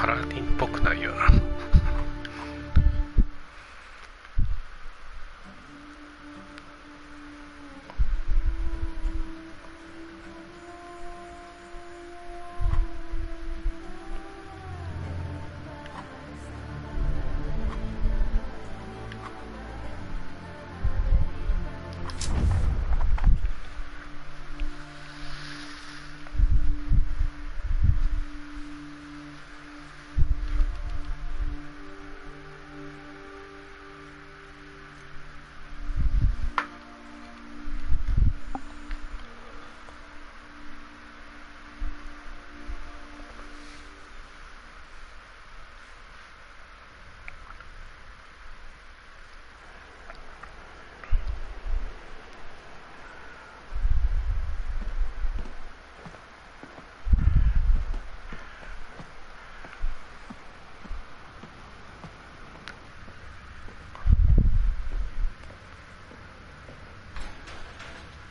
パラディンっぽくないよな。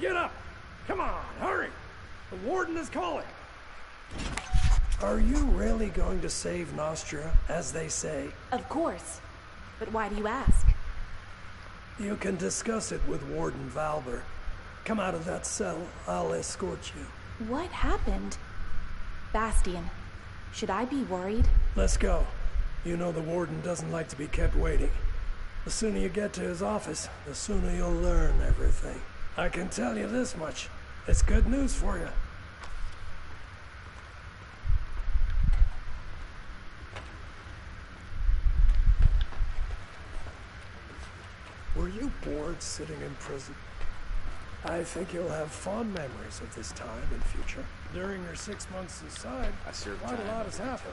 Get up! Come on, hurry! The warden is calling! Are you really going to save Nostria, as they say? Of course. But why do you ask? You can discuss it with Warden Valber. Come out of that cell, I'll escort you. What happened? Bastian, should I be worried? Let's go. You know the warden doesn't like to be kept waiting. The sooner you get to his office, the sooner you'll learn everything. I can tell you this much. It's good news for you. Were you bored sitting in prison? I think you'll have fond memories of this time in future. During your 6 months inside, quite a lot has happened.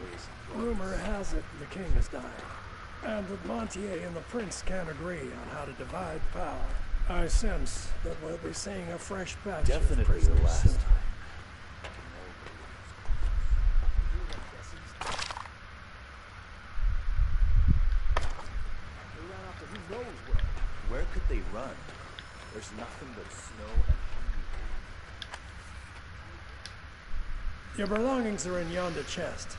Rumor has it the king has died, and that Montier and the prince can't agree on how to divide power. I sense that we'll be seeing a fresh batch of prisoners soon. They ran after who knows where. Where could they run? There's nothing but snow and hungry. Your belongings are in yonder chest.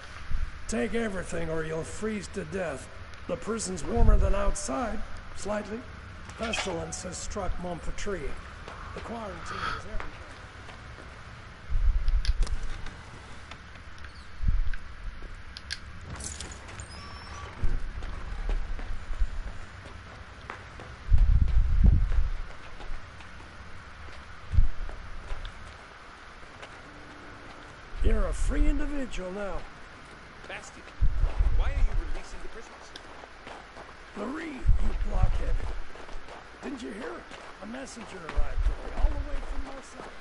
Take everything or you'll freeze to death. The prison's warmer than outside, slightly. Pestilence has struck Montpetrie. The quarantine is everywhere. You're a free individual now. Bastian, why are you releasing the prisoners? Marie, you blockhead. Didn't you hear? A messenger arrived today, all the way from Marseille.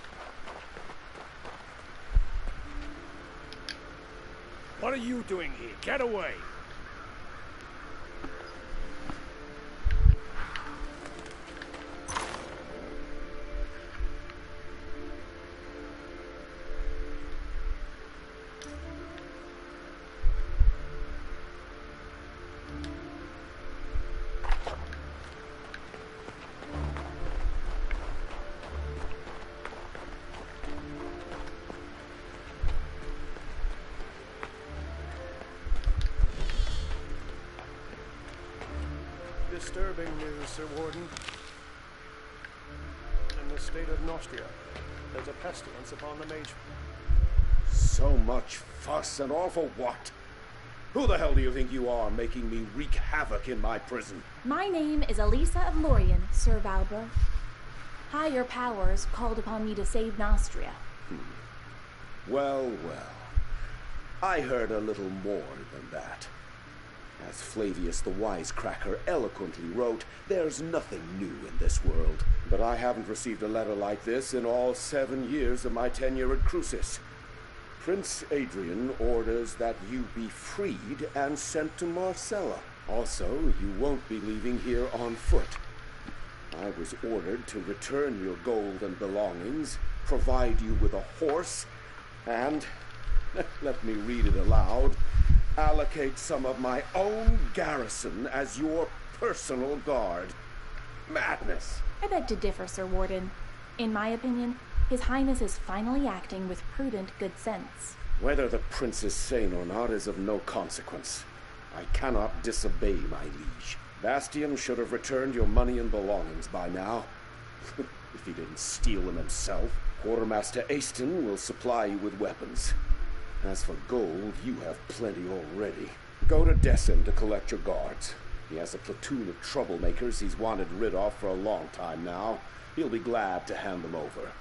What are you doing here? Get away! Disturbing news, Sir Warden. In the state of Nostria, there's a pestilence upon the mage. So much fuss and all for what? Who the hell do you think you are, making me wreak havoc in my prison? My name is Elisa of Lorien, Sir Valber. Higher powers called upon me to save Nostria. Well, well. I heard a little more than that. As Flavius the Wisecracker eloquently wrote, there's nothing new in this world. But I haven't received a letter like this in all 7 years of my tenure at Crucis. Prince Adrian orders that you be freed and sent to Marcella. Also, you won't be leaving here on foot. I was ordered to return your gold and belongings, provide you with a horse, and, let me read it aloud, allocate some of my own garrison as your personal guard. Madness. I beg to differ, Sir Warden. In my opinion, His Highness is finally acting with prudent good sense. Whether the prince is sane or not is of no consequence. I cannot disobey my liege. Bastian should have returned your money and belongings by now. If he didn't steal them himself. Quartermaster Aston will supply you with weapons. As for gold, you have plenty already. Go to Dessen to collect your guards. He has a platoon of troublemakers he's wanted rid of for a long time now. He'll be glad to hand them over.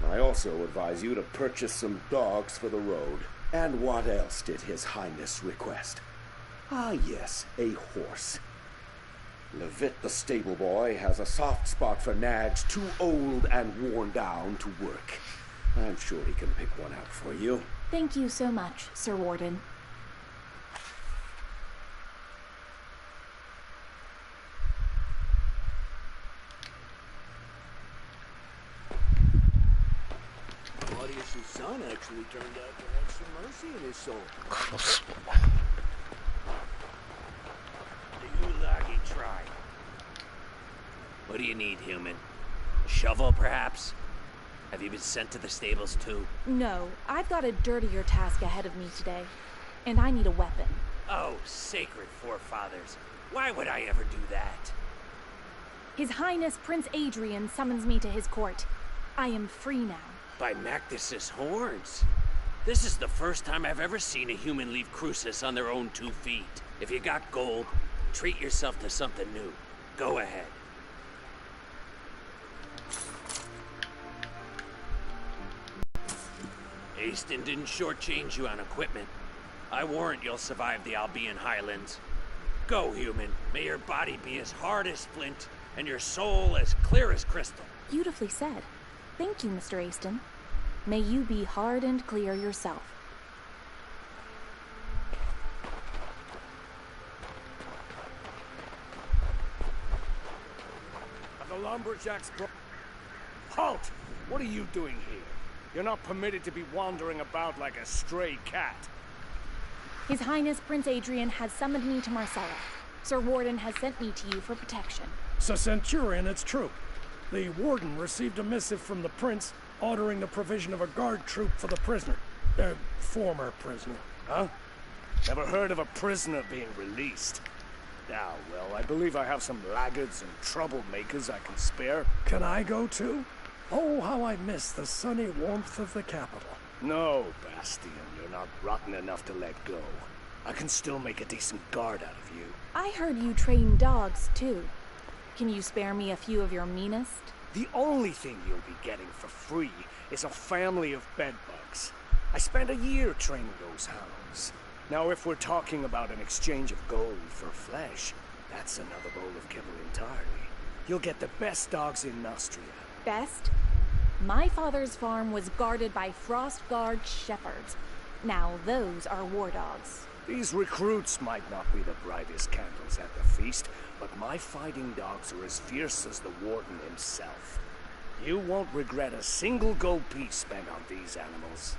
I also advise you to purchase some dogs for the road. And what else did His Highness request? Ah, yes, a horse. Levitt the stable boy has a soft spot for nags too old and worn down to work. I'm sure he can pick one out for you. Thank you so much, Sir Warden. Claudius's son actually turned out to have some mercy in his soul. You lucky try. What do you need, human? A shovel, perhaps? Have you been sent to the stables, too? No, I've got a dirtier task ahead of me today. And I need a weapon. Oh, sacred forefathers. Why would I ever do that? His Highness Prince Adrian summons me to his court. I am free now. By Mactus's horns. This is the first time I've ever seen a human leave Crucis on their own 2 feet. If you got gold, treat yourself to something new. Go ahead. Aston didn't shortchange you on equipment. I warrant you'll survive the Albion Highlands. Go, human. May your body be as hard as flint, and your soul as clear as crystal. Beautifully said. Thank you, Mr. Aston. May you be hard and clear yourself. The lumberjacks Halt! What are you doing here? You're not permitted to be wandering about like a stray cat. His Highness Prince Adrian has summoned me to Marcella. Sir Warden has sent me to you for protection. So, Centurion, it's true. The Warden received a missive from the Prince ordering the provision of a guard troop for the prisoner. Former prisoner. Huh? Never heard of a prisoner being released. Now, well, I believe I have some laggards and troublemakers I can spare. Can I go too? Oh, how I miss the sunny warmth of the capital. No, Bastian, you're not rotten enough to let go. I can still make a decent guard out of you. I heard you train dogs, too. Can you spare me a few of your meanest? The only thing you'll be getting for free is a family of bedbugs. I spent a year training those hounds. Now, if we're talking about an exchange of gold for flesh, that's another bowl of kibble entirely. You'll get the best dogs in Nostria. Best? My father's farm was guarded by Frost Guard shepherds. Now those are war dogs. These recruits might not be the brightest candles at the feast, but my fighting dogs are as fierce as the Warden himself. You won't regret a single gold piece spent on these animals.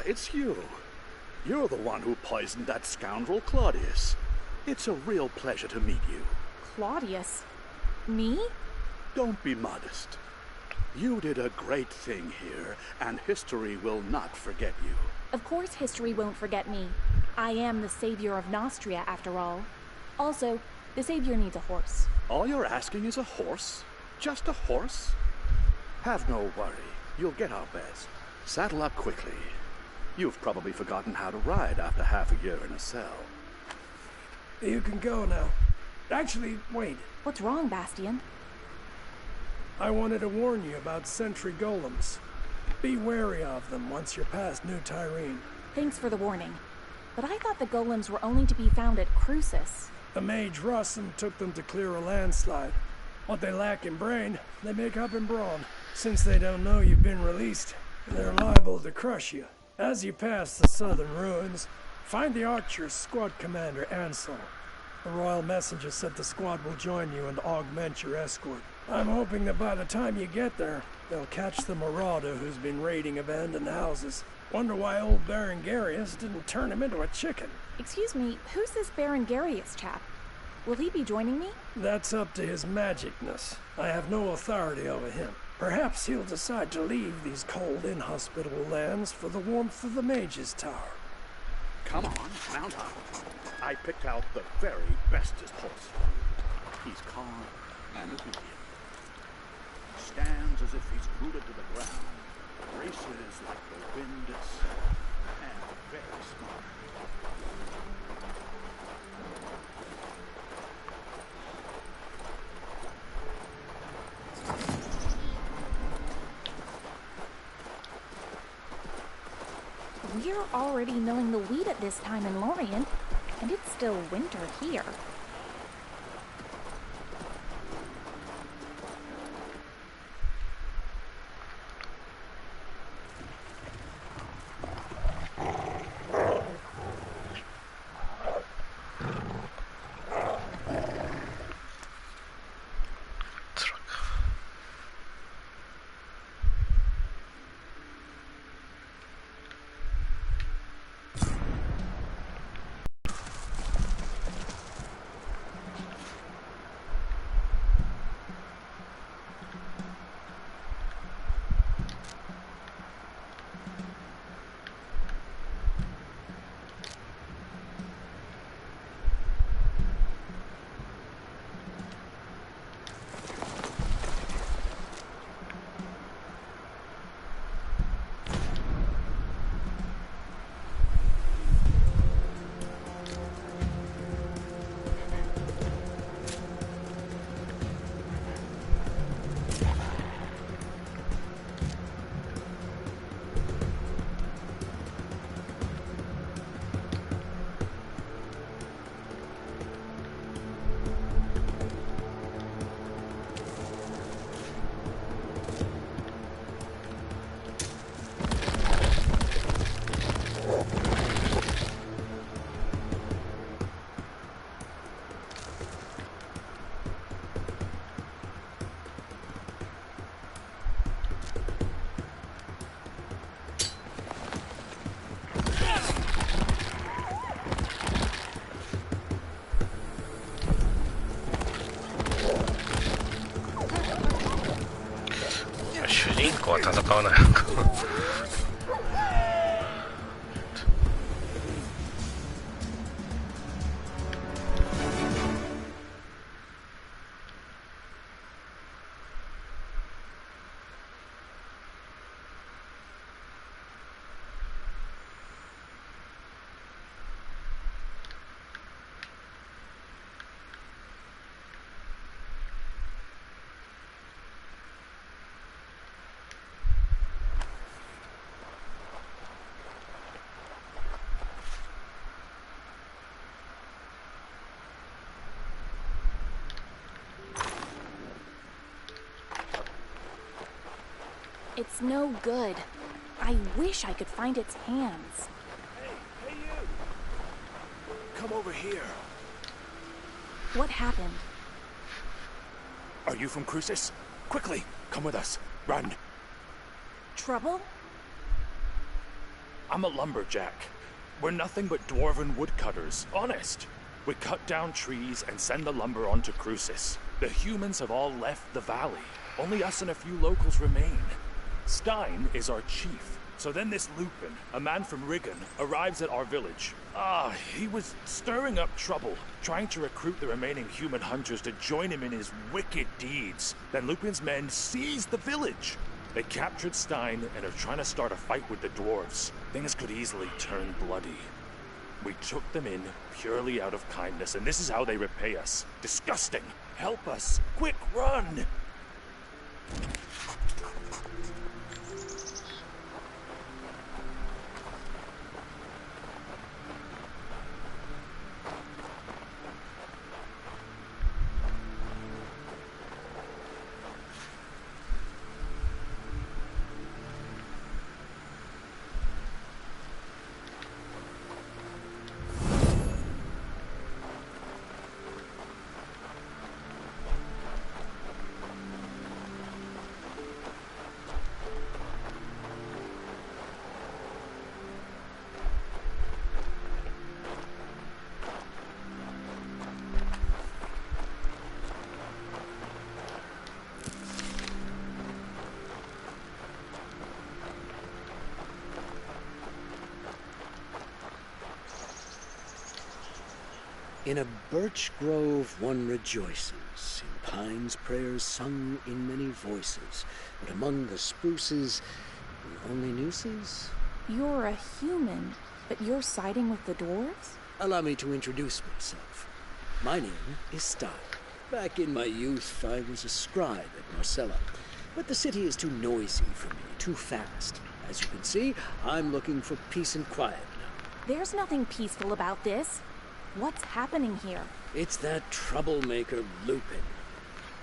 It's you. You're the one who poisoned that scoundrel Claudius. It's a real pleasure to meet you. Claudius? Me? Don't be modest. You did a great thing here, and history will not forget you. Of course history won't forget me. I am the savior of Nostria, after all. Also, the savior needs a horse. All you're asking is a horse? Just a horse? Have no worry. You'll get our best. Saddle up quickly. You've probably forgotten how to ride after half a year in a cell. You can go now. Actually, wait. What's wrong, Bastian? I wanted to warn you about sentry golems. Be wary of them once you're past New Tyrene. Thanks for the warning. But I thought the golems were only to be found at Crucis. The mage Russum took them to clear a landslide. What they lack in brain, they make up in brawn. Since they don't know you've been released, they're liable to crush you. As you pass the southern ruins, find the Archer's squad commander, Ansel. The royal messenger said the squad will join you and augment your escort. I'm hoping that by the time you get there, they'll catch the marauder who's been raiding abandoned houses. Wonder why old Baron Garius didn't turn him into a chicken. Excuse me, who's this Baron Garius chap? Will he be joining me? That's up to his magicness. I have no authority over him. Perhaps he'll decide to leave these cold, inhospitable lands for the warmth of the Mage's Tower. Come on, mount up. I picked out the very bestest horse. He's calm and obedient. Stands as if he's rooted to the ground. Races like the wind itself. And very smart. We're already milling the wheat at this time in Lorien, and it's still winter here.は戦わないのかIt's no good. I wish I could find its hands. Hey, you! Come over here. What happened? Are you from Crucis? Quickly, come with us. Run. Trouble? I'm a lumberjack. We're nothing but dwarven woodcutters, honest. We cut down trees and send the lumber onto Crucis. The humans have all left the valley. Only us and a few locals remain. Stein is our chief. So then this Lupin, a man from Rigon, arrives at our village. He was stirring up trouble, trying to recruit the remaining human hunters to join him in his wicked deeds. Then Lupin's men seized the village. They captured Stein and are trying to start a fight with the dwarves. Things could easily turn bloody. We took them in purely out of kindness, and this is how they repay us. Disgusting! Help us! Quick, run! In a birch grove one rejoices, in pines prayers sung in many voices, but among the spruces, the only nooses? You're a human, but you're siding with the dwarves? Allow me to introduce myself. My name is Stein. Back in my youth, I was a scribe at Marcella, but the city is too noisy for me, too fast. As you can see, I'm looking for peace and quiet now. There's nothing peaceful about this. What's happening here? It's that troublemaker Lupin.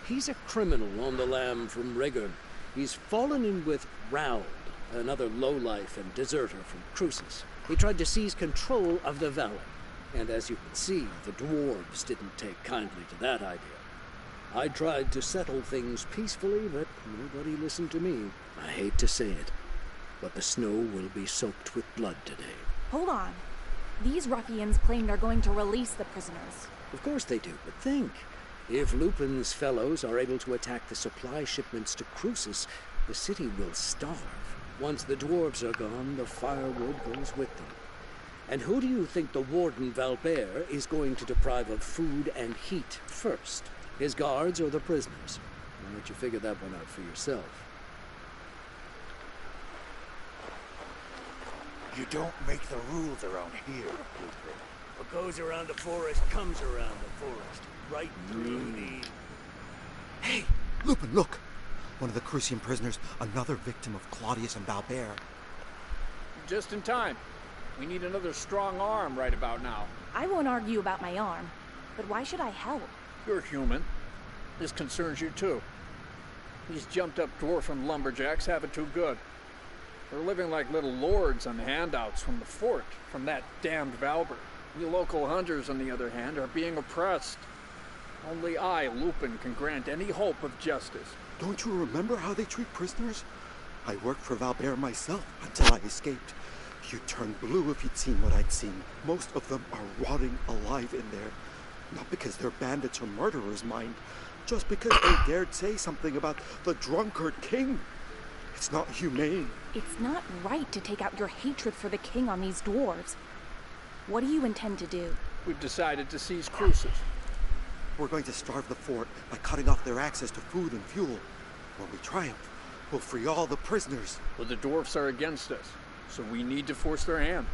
He's a criminal on the lam from Rigurn. He's fallen in with Raoul, another lowlife and deserter from Crucis. He tried to seize control of the valley, and as you can see, the dwarves didn't take kindly to that idea. I tried to settle things peacefully, but nobody listened to me. I hate to say it, but the snow will be soaked with blood today. Hold on. These ruffians claim they're going to release the prisoners. Of course they do, but think. If Lupin's fellows are able to attack the supply shipments to Crucis, the city will starve. Once the dwarves are gone, the firewood goes with them. And who do you think the warden Valbert is going to deprive of food and heat first? His guards or the prisoners? I'll let you figure that one out for yourself. You don't make the rules around here, Lupin. What goes around the forest comes around the forest. Right through the... Hey! Lupin, look! One of the Crucian prisoners, another victim of Claudius and Valbert. Just in time. We need another strong arm right about now. I won't argue about my arm, but why should I help? You're human. This concerns you too. These jumped-up dwarf and lumberjacks have it too good. They're living like little lords on handouts from the fort, from that damned Valbert. You local hunters, on the other hand, are being oppressed. Only I, Lupin, can grant any hope of justice. Don't you remember how they treat prisoners? I worked for Valbert myself until I escaped. You'd turn blue if you'd seen what I'd seen. Most of them are rotting alive in there. Not because they're bandits or murderers, mind. Just because they dared say something about the drunkard king. It's not humane. It's not right to take out your hatred for the king on these dwarves. What do you intend to do? We've decided to seize Crucis. We're going to starve the fort by cutting off their access to food and fuel. When we triumph, we'll free all the prisoners. But the dwarfs are against us, so we need to force their hand.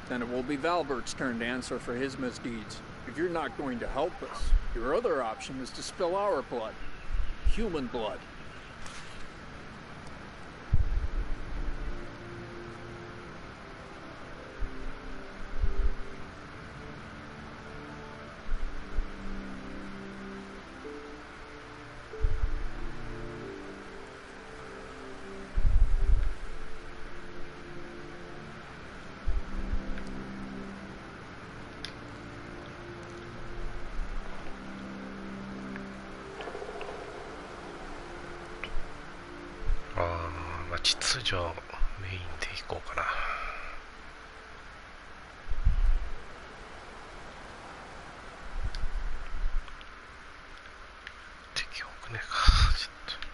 Then it will be Valbert's turn to answer for his misdeeds. If you're not going to help us, your other option is to spill our blood. Human blood.秩序メインでいこうかな。敵多くねえかちょっと。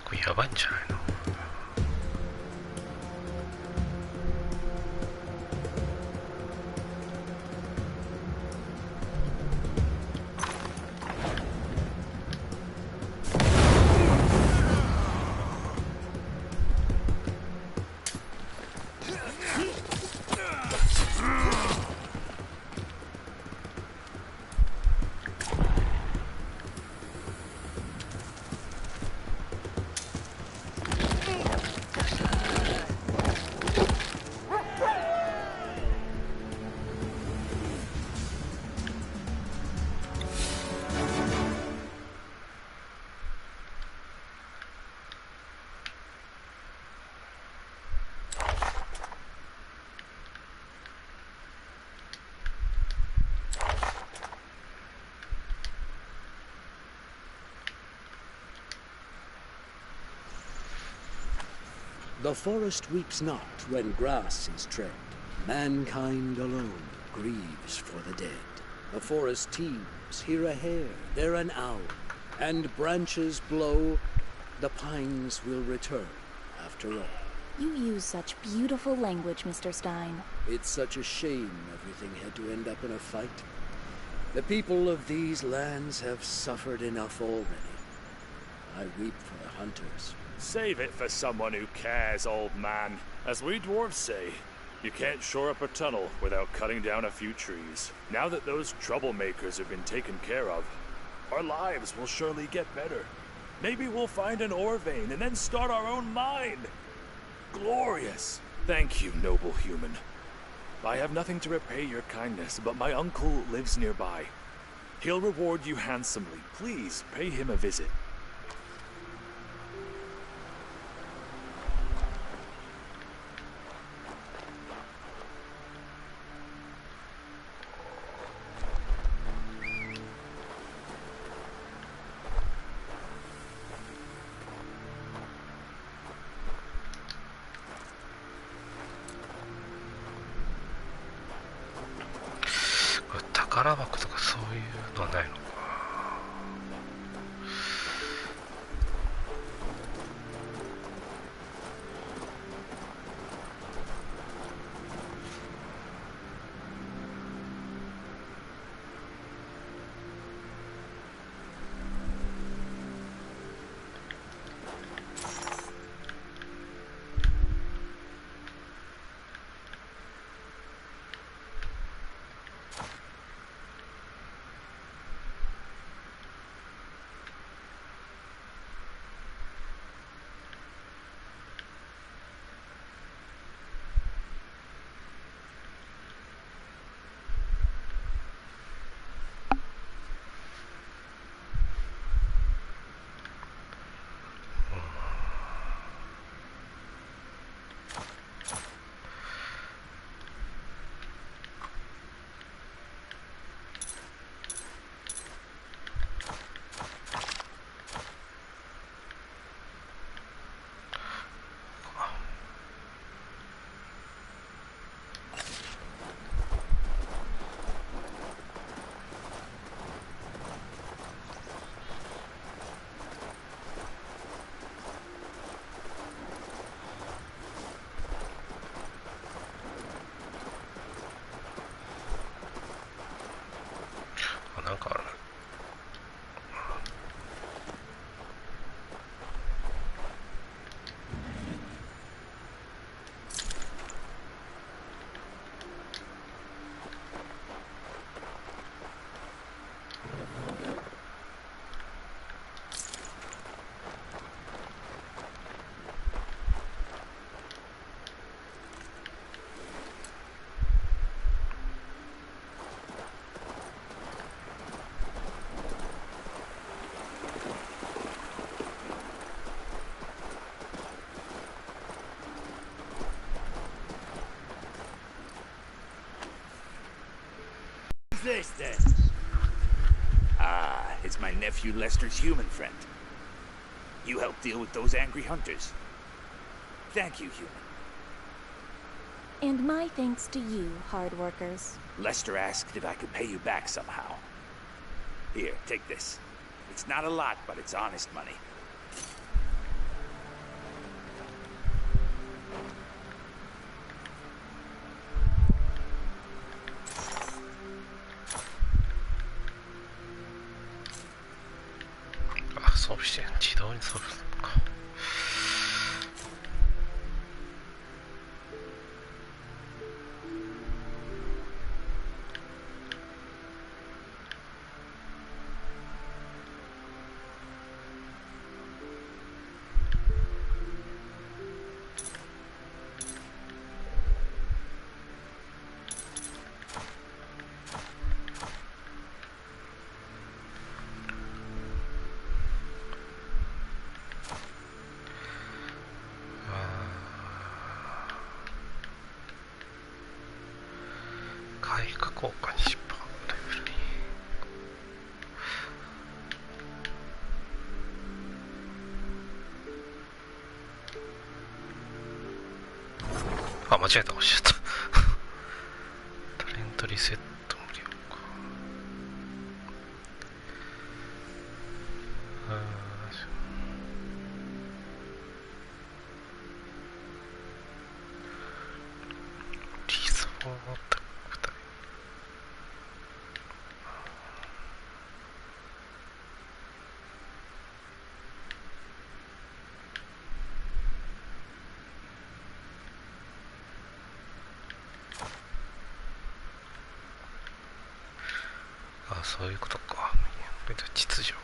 これやばいんじゃないの。The forest weeps not when grass is tread. Mankind alone grieves for the dead. The forest teems, here a hare, there an owl, and branches blow, the pines will return after all. You use such beautiful language, Mr. Stein. It's such a shame everything had to end up in a fight. The people of these lands have suffered enough already. I weep for the hunters. Save it for someone who cares, old man. As we dwarves say, you can't shore up a tunnel without cutting down a few trees. Now that those troublemakers have been taken care of, our lives will surely get better. Maybe we'll find an ore vein and then start our own mine. Glorious. Thank you, noble human. I have nothing to repay your kindness, but my uncle lives nearby. He'll reward you handsomely. Please pay him a visit.これ宝箱とかそういうのはないのか。なんかある。This then? Ah, it's my nephew Lester's human friend. You helped deal with those angry hunters. Thank you, human. And my thanks to you, hard workers. Lester asked if I could pay you back somehow. Here, take this. It's not a lot, but it's honest money. Ah, 装備して自動に装備するのか。回復効果に失敗レベルにあ、間違えた、押しちゃったタレントリセット無料か。リゾートそういうことか。秩序。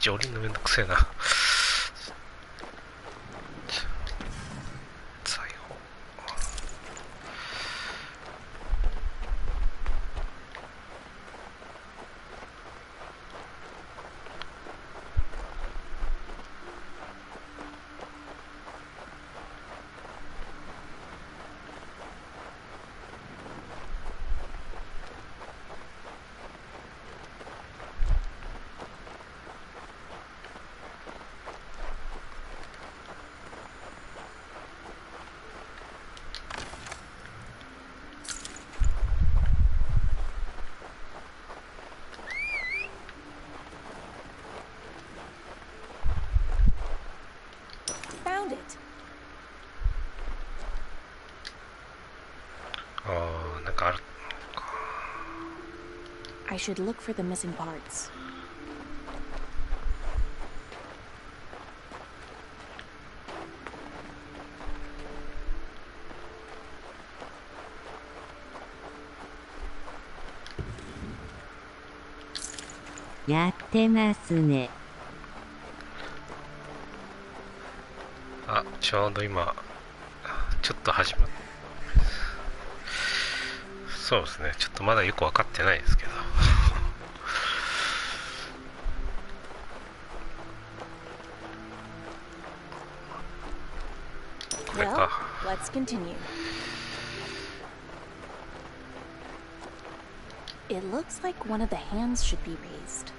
降りるのめんどくせえな。裁縫。I should look for the missing parts.やってますね。あ、ちょうど今ちょっと始まっそうですね、ちょっとまだよく分かってないですけどこれか。 Well, let's continue. It looks like one of the hands should be raised.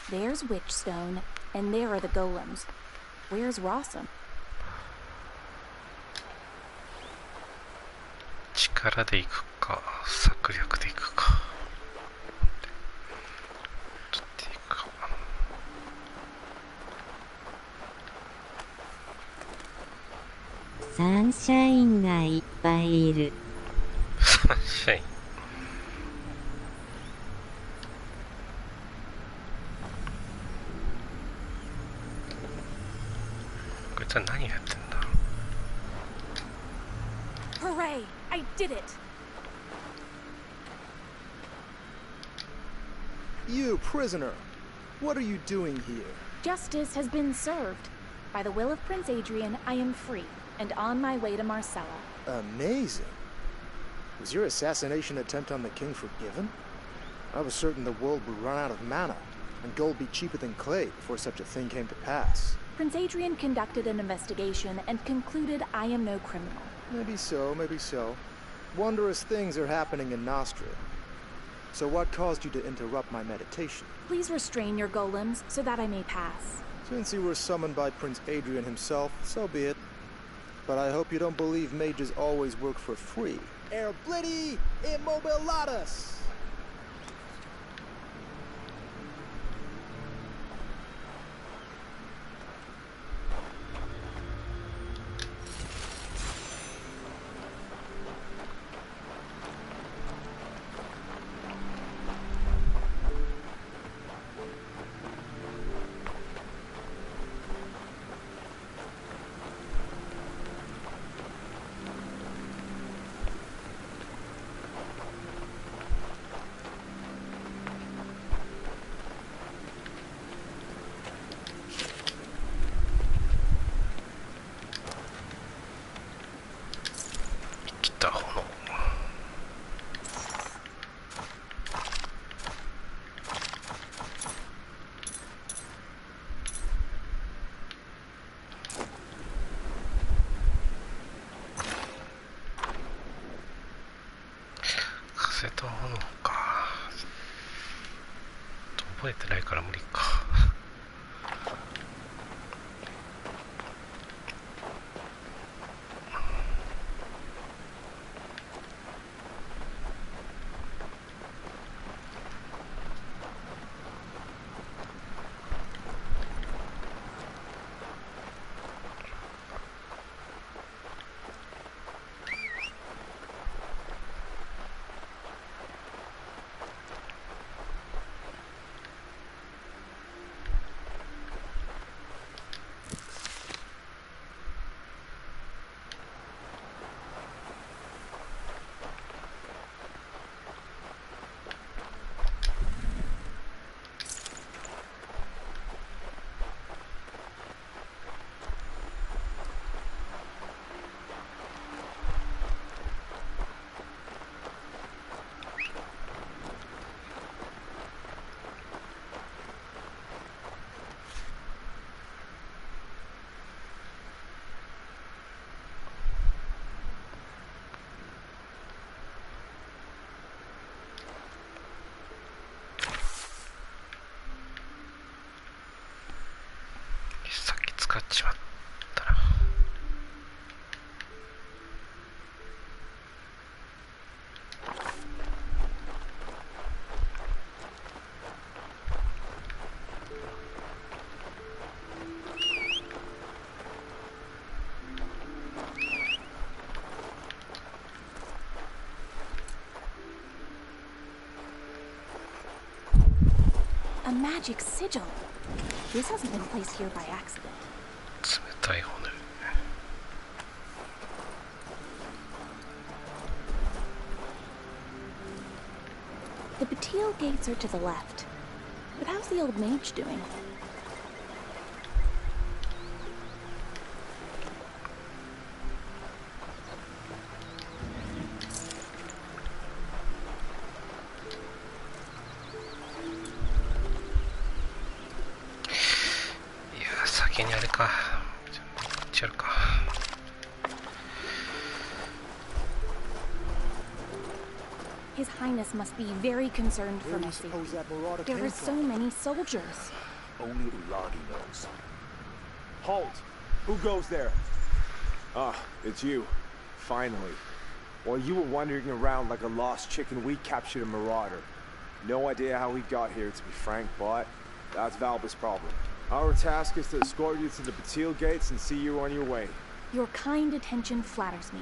There's Witchstone, and there are the golems. Where's Rossum? 力で行くか、策略で行くか。どっちで行くか。サンシャインがいっぱいいる。サンシャイン。こいつは何やってんだ。Hooray! I did it! You, prisoner! What are you doing here? Justice has been served. By the will of Prince Adrian, I am free, and on my way to Marcella. Amazing. Was your assassination attempt on the king forgiven? I was certain the world would run out of mana, and gold be cheaper than clay before such a thing came to pass. Prince Adrian conducted an investigation and concluded I am no criminal. Maybe so, maybe so. Wondrous things are happening in Nostria. So what caused you to interrupt my meditation? Please restrain your golems so that I may pass. Since you were summoned by Prince Adrian himself, so be it. But I hope you don't believe mages always work for free. Erblidi immobilatus! 風と炎か。覚えてないから無理か。使っちまったな。A magic sigil. This hasn't been placed here by accident. 冷たい骨。The Batil gates are to the left. But how's the old mage doing? His Highness must be very concerned for my safety. There are so many soldiers. Only Ulagi knows. Halt! Who goes there? Ah, it's you. Finally. While you were wandering around like a lost chicken, we captured a marauder. No idea how he got here, to be frank, but that's Valba's problem. Our task is to escort you to the Batil gates and see you on your way. Your kind attention flatters me.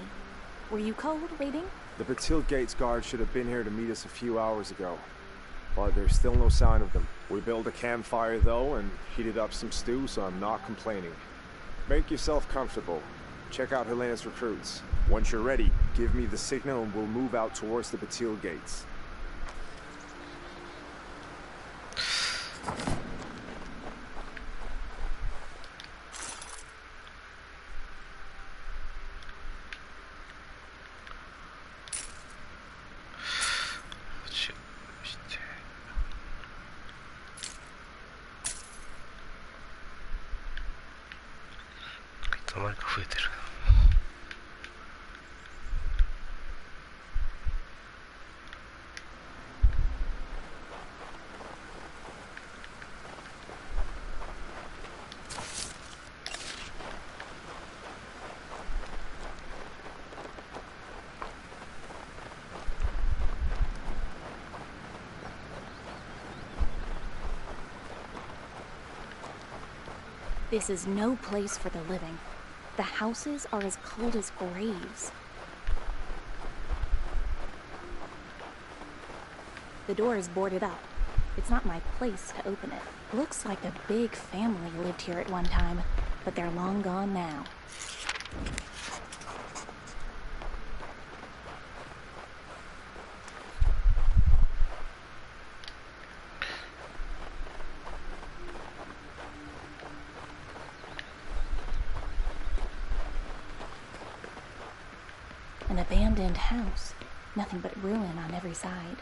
Were you cold waiting? The Batil gates guard should have been here to meet us a few hours ago, but there's still no sign of them. We built a campfire though and heated up some stew, so I'm not complaining. Make yourself comfortable. Check out Helena's recruits. Once you're ready, give me the signal and we'll move out towards the Batil gates. This is no place for the living. The houses are as cold as graves. The door is boarded up. It's not my place to open it. Looks like a big family lived here at one time, but they're long gone now. An abandoned house. Nothing but ruin on every side.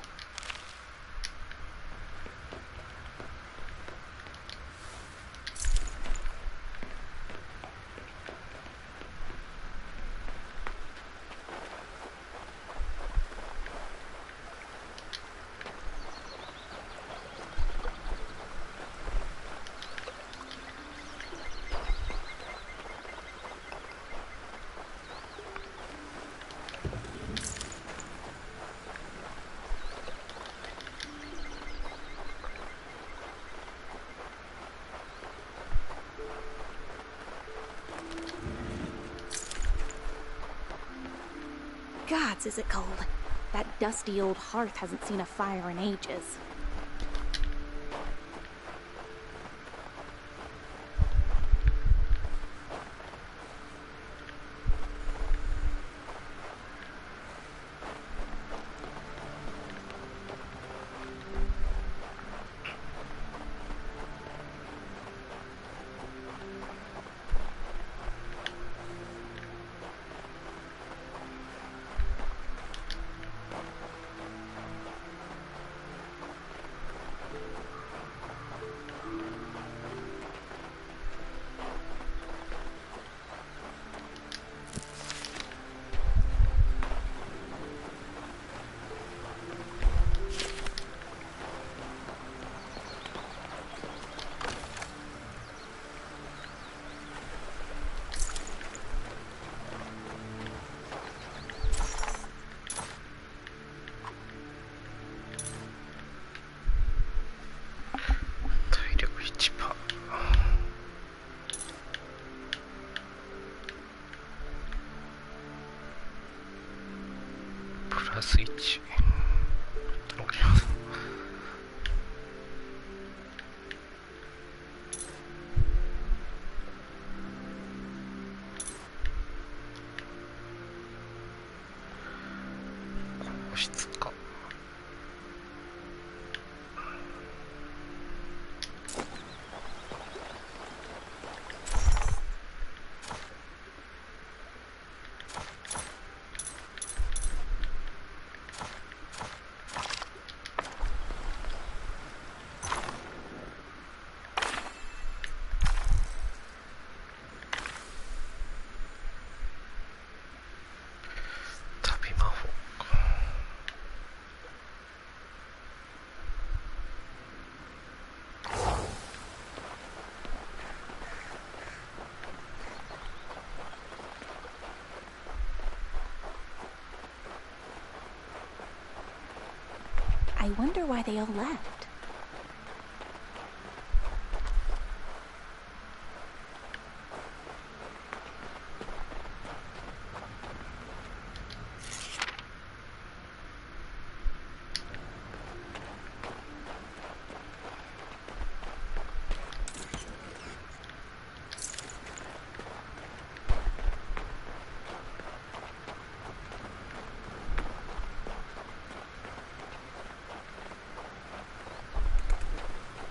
Gods, is it cold? That dusty old hearth hasn't seen a fire in ages. Switch. I wonder why they all left.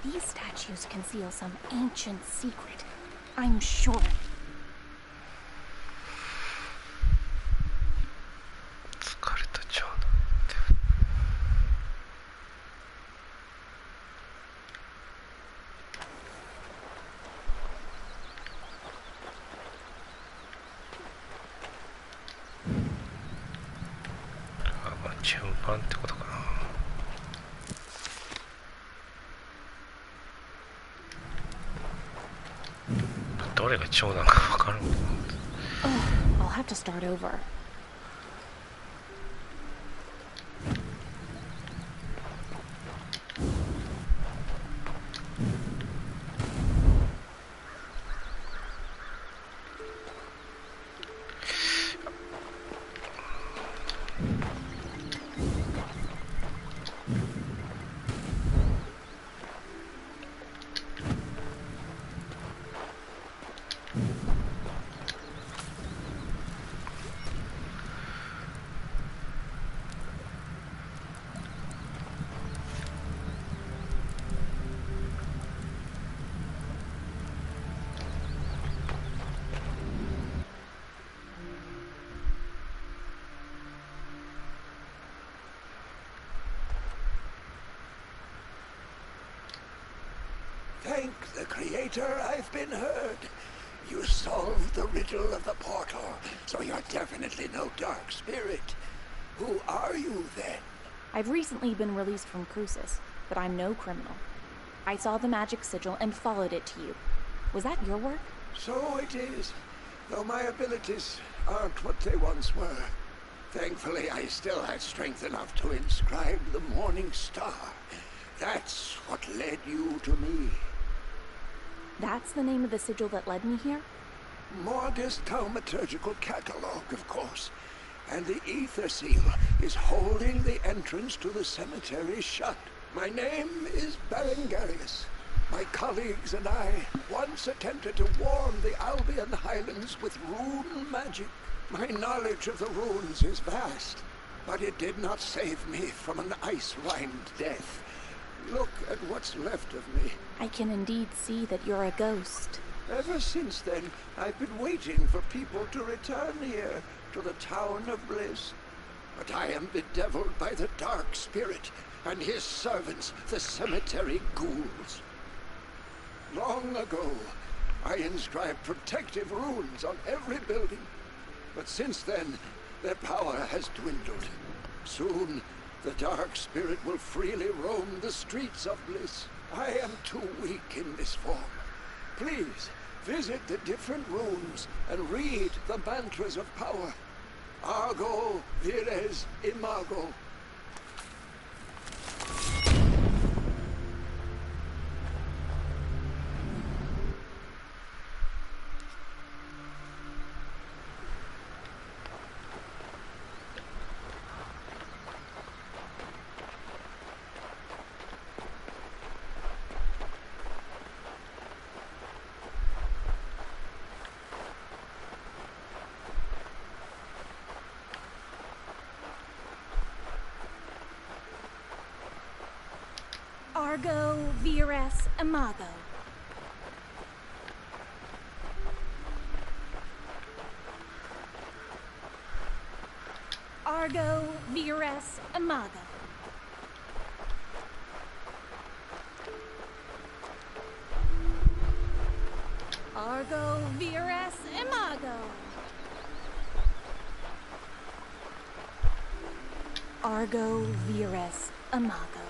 These statues conceal some ancient secret. I'm sure. Oh, I'll have to start over. Thank the Creator, I've been heard. You solved the riddle of the portal, so you're definitely no dark spirit. Who are you, then? I've recently been released from Crucis, but I'm no criminal. I saw the magic sigil and followed it to you. Was that your work? So it is, though my abilities aren't what they once were. Thankfully, I still had strength enough to inscribe the Morning Star. That's what led you to me. That's the name of the sigil that led me here? Morgus Thaumaturgical Catalog, of course. And the Ether Seal is holding the entrance to the cemetery shut. My name is Berengarius. My colleagues and I once attempted to warm the Albion Highlands with rune magic. My knowledge of the runes is vast, but it did not save me from an ice-rimed death. Look at what's left of me. I can indeed see that you're a ghost. Ever since then, I've been waiting for people to return here to the Town of Bliss. But I am bedeviled by the Dark Spirit and his servants, the cemetery ghouls. Long ago, I inscribed protective runes on every building. But since then, their power has dwindled. Soon, the Dark Spirit will freely roam the streets of Bliss. I am too weak in this form. Please, visit the different rooms and read the mantras of power. Argo vires imago. Argo vires imago. Argo vires imago. Argo vires imago. Argo vires imago.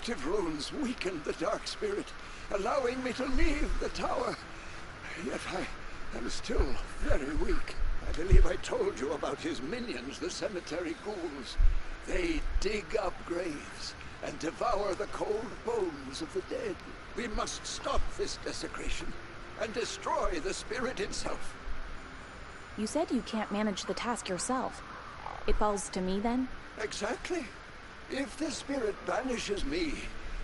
protective runes weakened the dark spirit, allowing me to leave the tower. Yet I am still very weak. I believe I told you about his minions, the cemetery ghouls. They dig up graves and devour the cold bones of the dead. We must stop this desecration and destroy the spirit itself. You said you can't manage the task yourself. It falls to me, then? Exactly. If the spirit banishes me,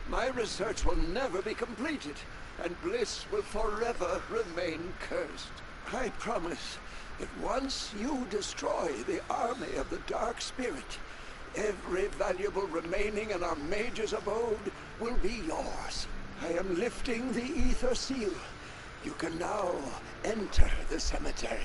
my research will never be completed, and Bliss will forever remain cursed. I promise that once you destroy the army of the Dark Spirit, every valuable remaining in our mage's abode will be yours. I am lifting the ether seal. You can now enter the cemetery.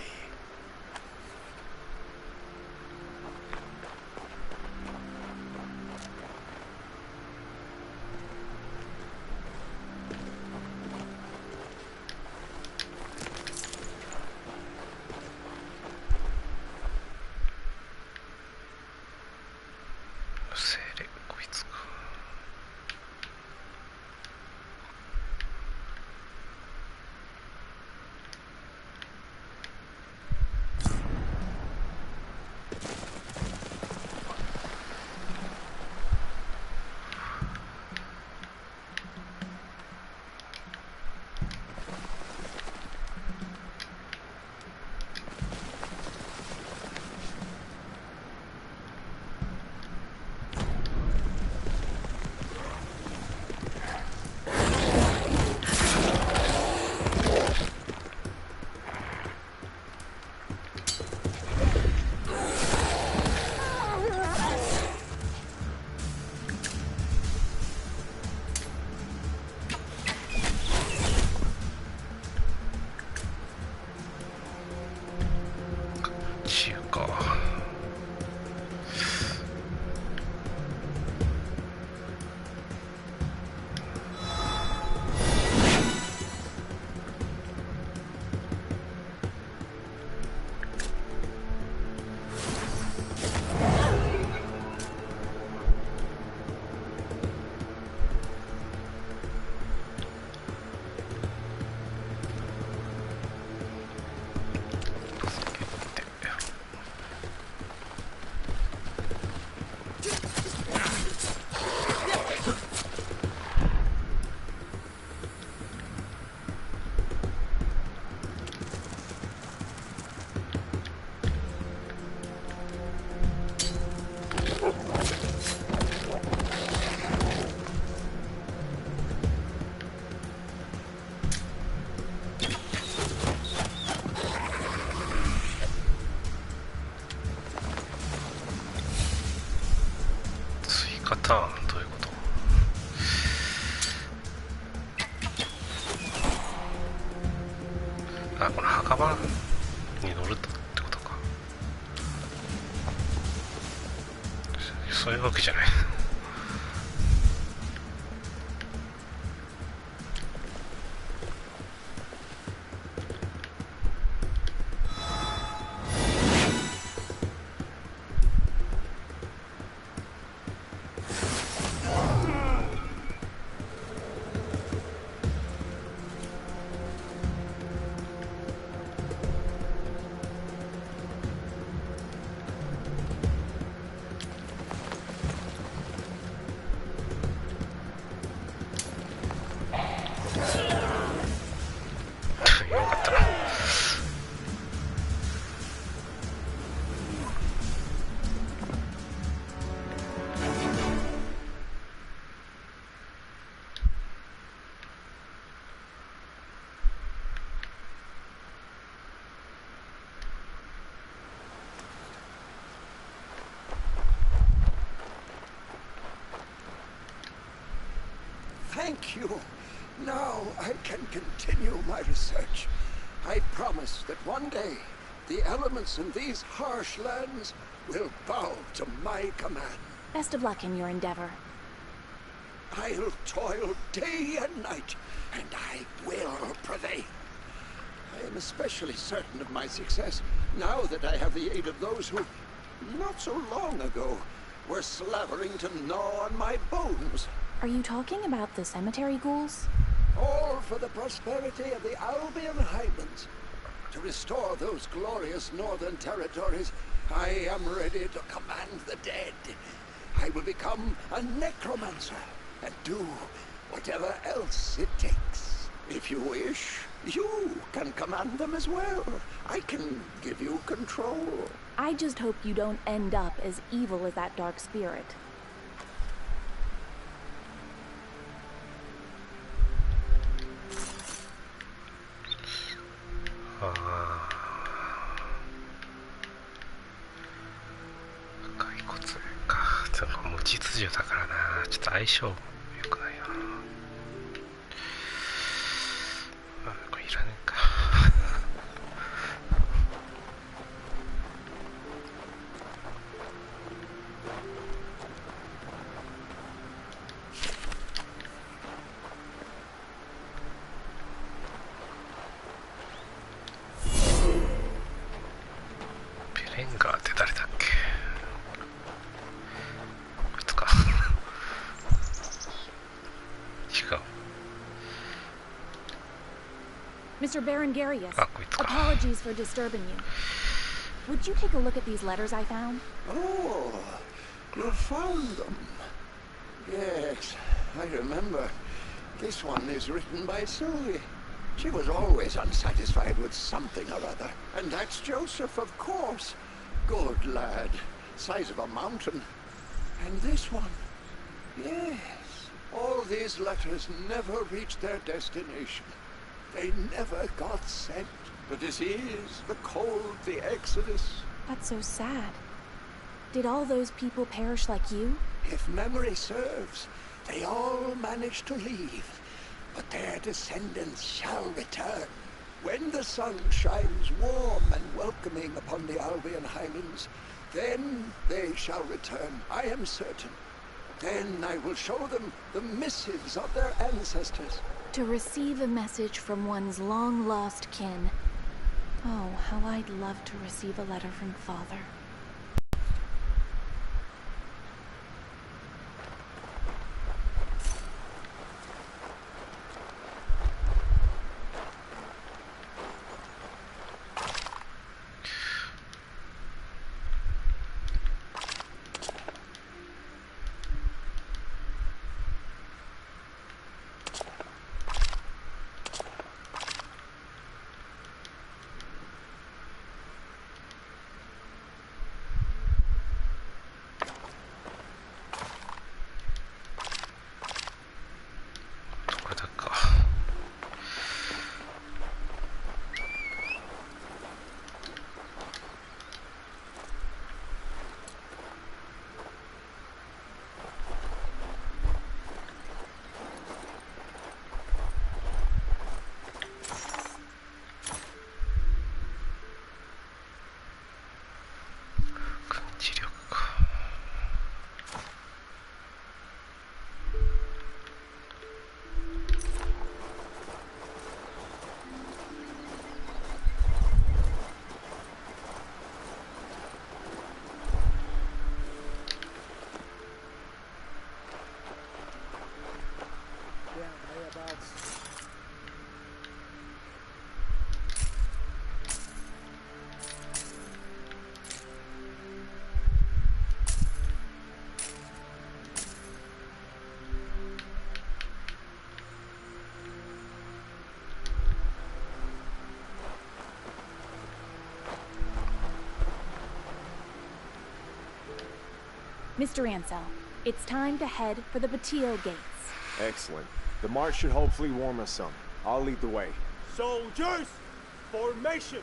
パターンどういうこと？あ、この墓場に乗るってことか。そういうわけじゃない。Thank you. Now I can continue my research. I promise that one day the elements in these harsh lands will bow to my command. Best of luck in your endeavor. I'll toil day and night, and I will prevail. I am especially certain of my success now that I have the aid of those who, not so long ago, were slavering to gnaw on my bones. Are you talking about the cemetery ghouls? All for the prosperity of the Albion Highlands. To restore those glorious northern territories, I am ready to command the dead. I will become a necromancer and do whatever else it takes. If you wish, you can command them as well. I can give you control. I just hope you don't end up as evil as that dark spirit. Mr. Berengarius, apologies for disturbing you. Would you take a look at these letters I found? Oh, you found them. Yes, I remember. This one is written by Sylvie. She was always unsatisfied with something or other. And that's Joseph, of course. Good lad. Size of a mountain. And this one. Yes. All these letters never reached their destination. They never got sent. The disease, the cold, the exodus. That's so sad. Did all those people perish like you? If memory serves, they all managed to leave. But their descendants shall return. When the sun shines warm and welcoming upon the Albion Highlands, then they shall return, I am certain. Then I will show them the missives of their ancestors. To receive a message from one's long-lost kin. Oh, how I'd love to receive a letter from Father. Mr. Ansel, it's time to head for the Batio gates. Excellent. The march should hopefully warm us some. I'll lead the way. Soldiers, formation!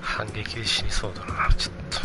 反撃で死にそうだな、ちょっと。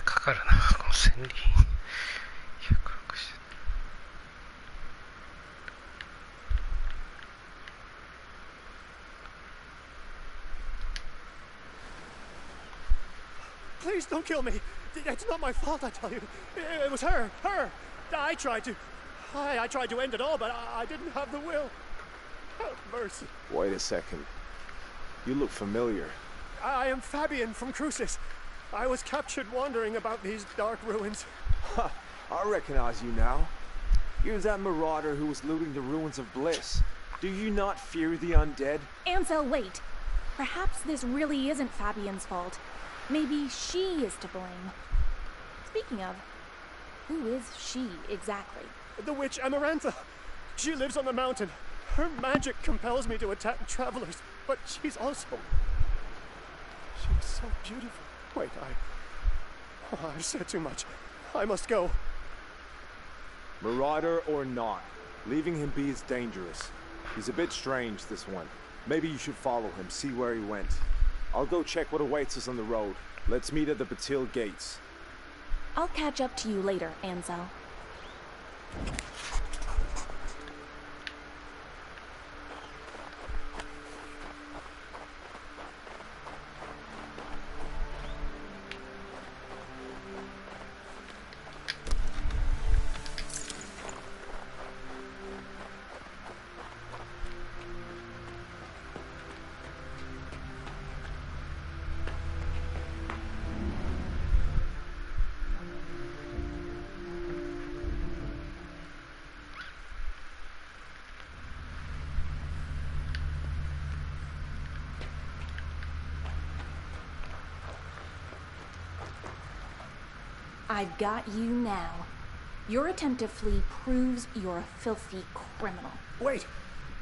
かかるな、この千里160。Please don't kill me. It's not my fault, I tell you. It was her. I tried to end it all, but I didn't have the will. Have mercy. Wait a second. You look familiar. I am Fabian from Crucis. I was captured wandering about these dark ruins. Ha! I recognize you now. You're that marauder who was looting the ruins of Bliss. Do you not fear the undead? Ansel, wait. Perhaps this really isn't Fabian's fault. Maybe she is to blame. Speaking of, who is she exactly? The witch Amarantha. She lives on the mountain. Her magic compels me to attack travelers, but she's also... She's so beautiful. Wait, I've said too much. I must go. Marauder or not, leaving him be is dangerous. He's a bit strange, this one. Maybe you should follow him, see where he went. I'll go check what awaits us on the road. Let's meet at the Batil gates. I'll catch up to you later, Ansel. I've got you now. Your attempt to flee proves you're a filthy criminal. Wait!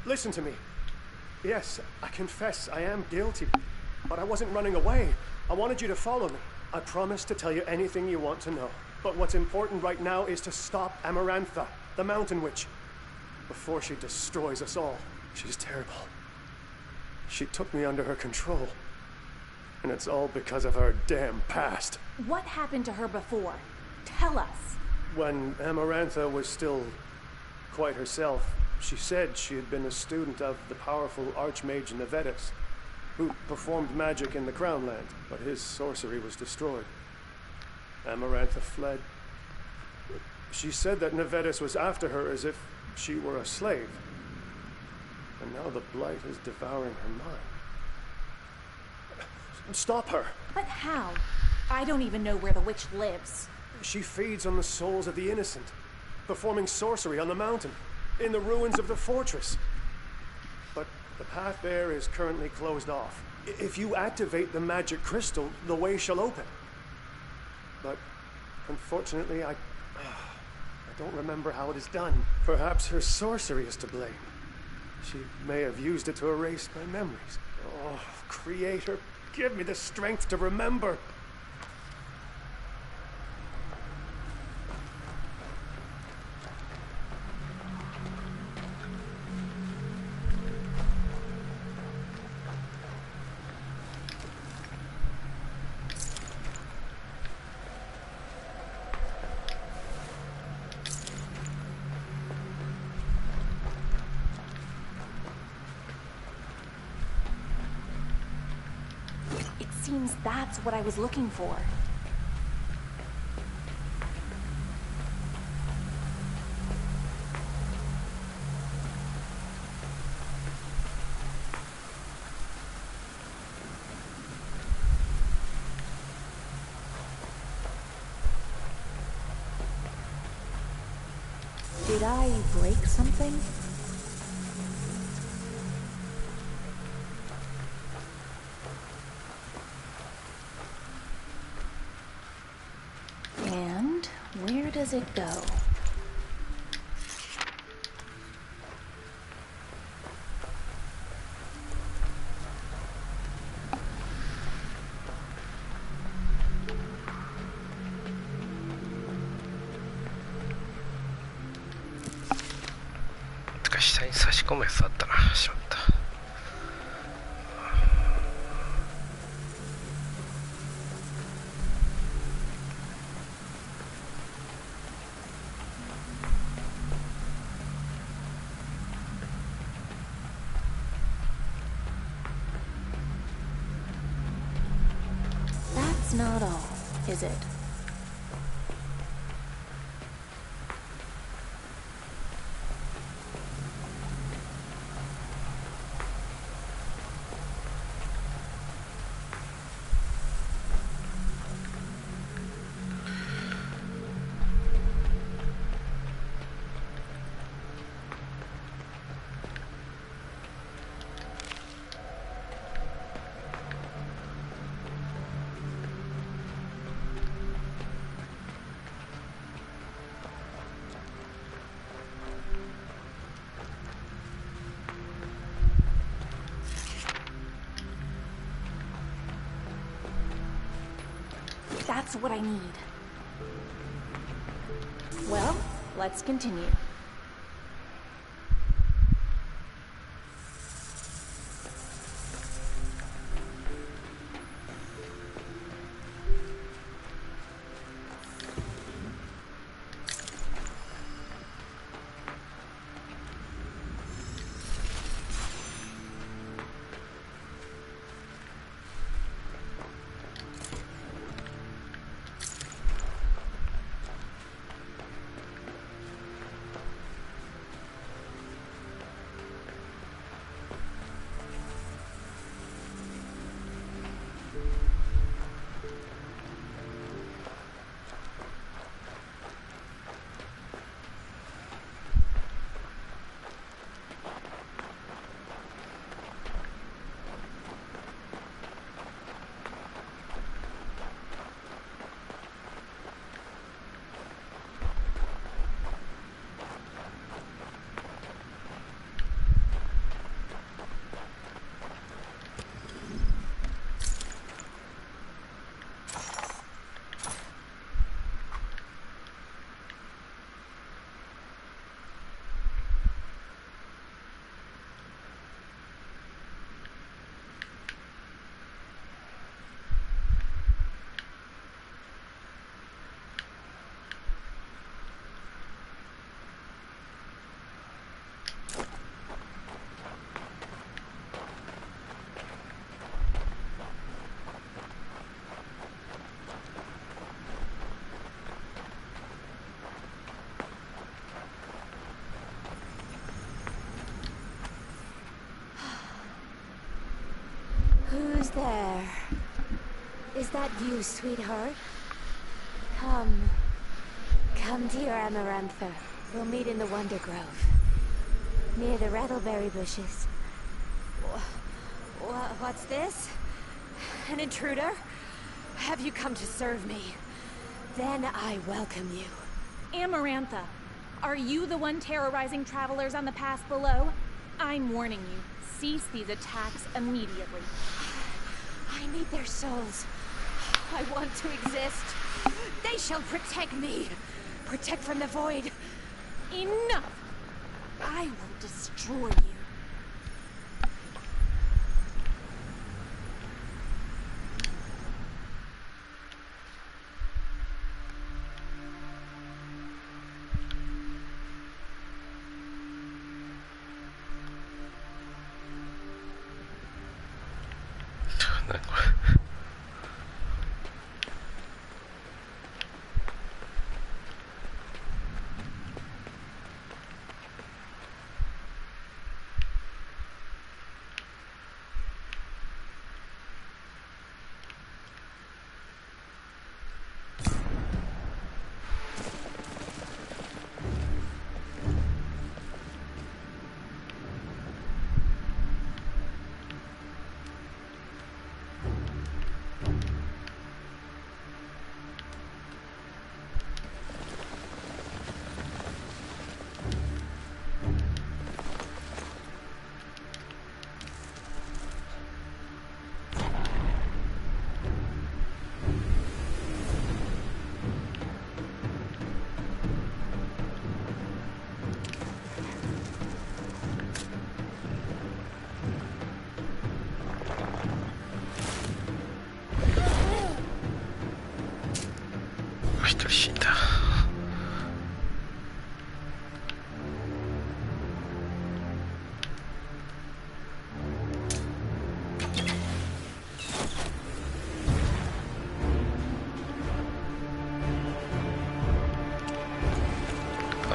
Listen to me. Yes, I confess I am guilty, but I wasn't running away. I wanted you to follow me. I promise to tell you anything you want to know. But what's important right now is to stop Amarantha, the Mountain Witch, before she destroys us all. She's terrible. She took me under her control. And it's all because of her damn past. What happened to her before? Tell us. When Amarantha was still quite herself, she said she had been a student of the powerful Archmage Nevetus, who performed magic in the Crown Land, but his sorcery was destroyed. Amarantha fled. She said that Nevetus was after her as if she were a slave. And now the blight is devouring her mind. Stop her! But how? I don't even know where the witch lives. She feeds on the souls of the innocent, performing sorcery on the mountain, in the ruins of the fortress. But the path there is currently closed off. If you activate the magic crystal, the way shall open. But unfortunately, I don't remember how it is done. Perhaps her sorcery is to blame. She may have used it to erase my memories. Oh, Creator, give me the strength to remember. Seems that's what I was looking for. Did I break something? Where does it go?てか下に差し込むやつあったな。しまった。That's not all, is it? That's what I need. Well, let's continue. Who's there? Is that you, sweetheart? Come. Come to your Amarantha. We'll meet in the Wonder Grove. Near the rattleberry bushes. What's this? An intruder? Have you come to serve me? Then I welcome you. Amarantha, are you the one terrorizing travelers on the path below? I'm warning you. Cease these attacks immediately. I need their souls. I want to exist. They shall protect me. Protect from the void. Enough! I will destroy you.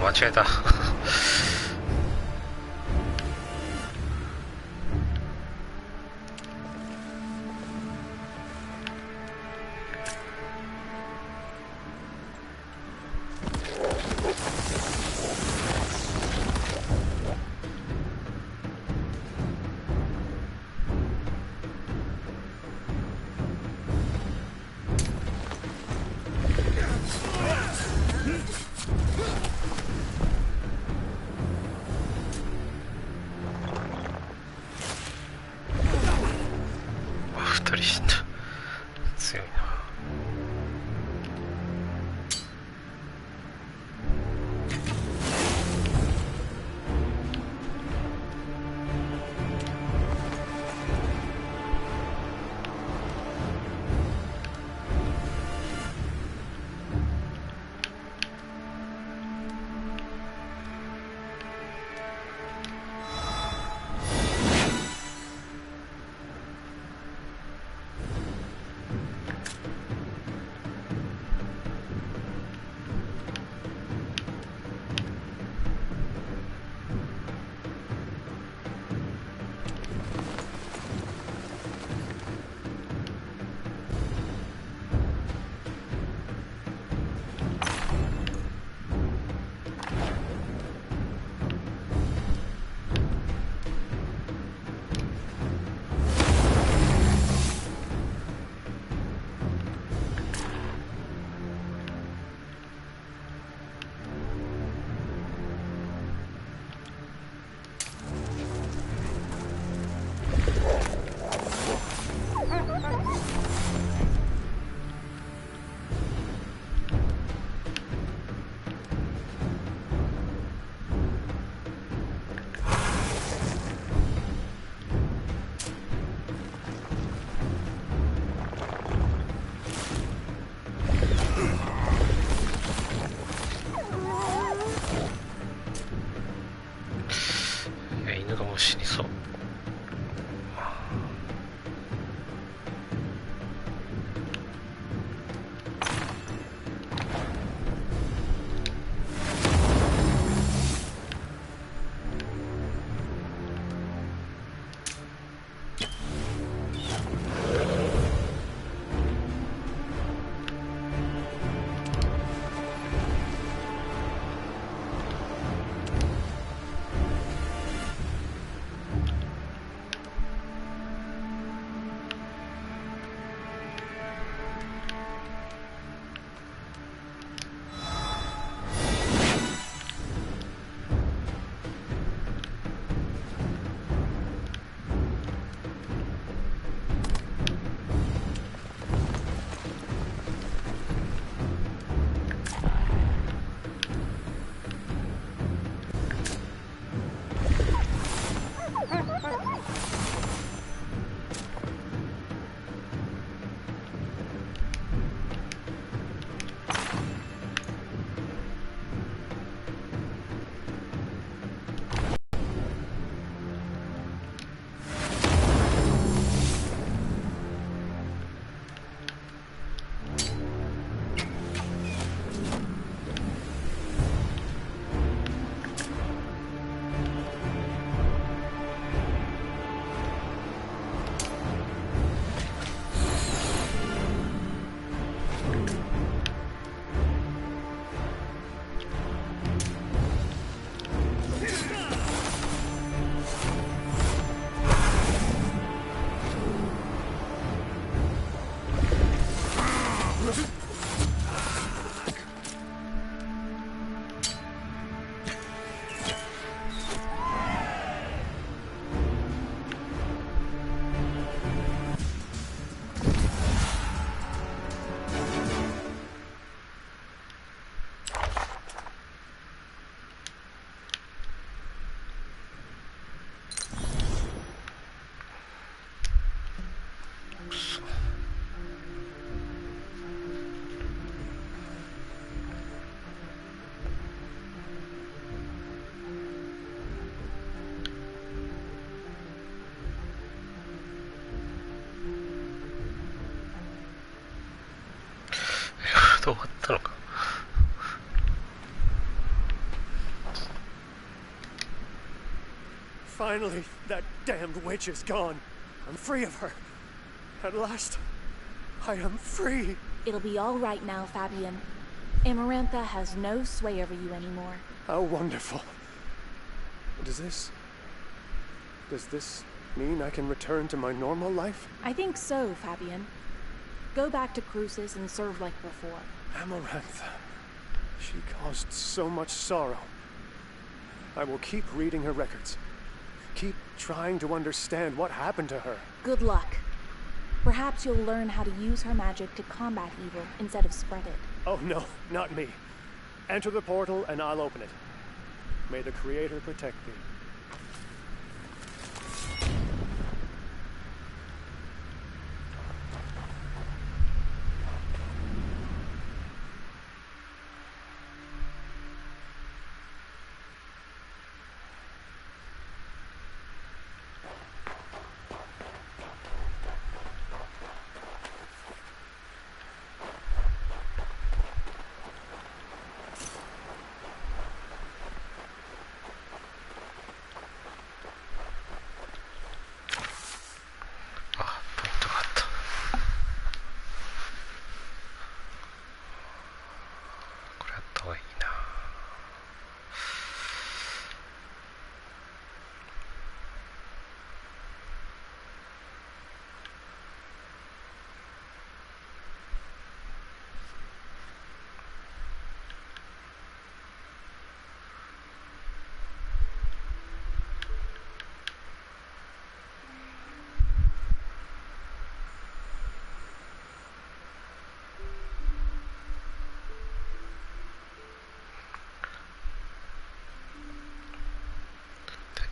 間違えた終わったのか。Finally, that damned witch is gone. I'm free of her. At last, I am free. It'll be all right now, Fabian. Amarantha has no sway over you anymore. How wonderful. Does this mean I can return to my normal life? I think so, Fabian. Go back to Crucis and serve like before. Amarantha. She caused so much sorrow. I will keep reading her records. Keep trying to understand what happened to her. Good luck. Perhaps you'll learn how to use her magic to combat evil instead of spread it. Oh no, not me. Enter the portal and I'll open it. May the Creator protect thee.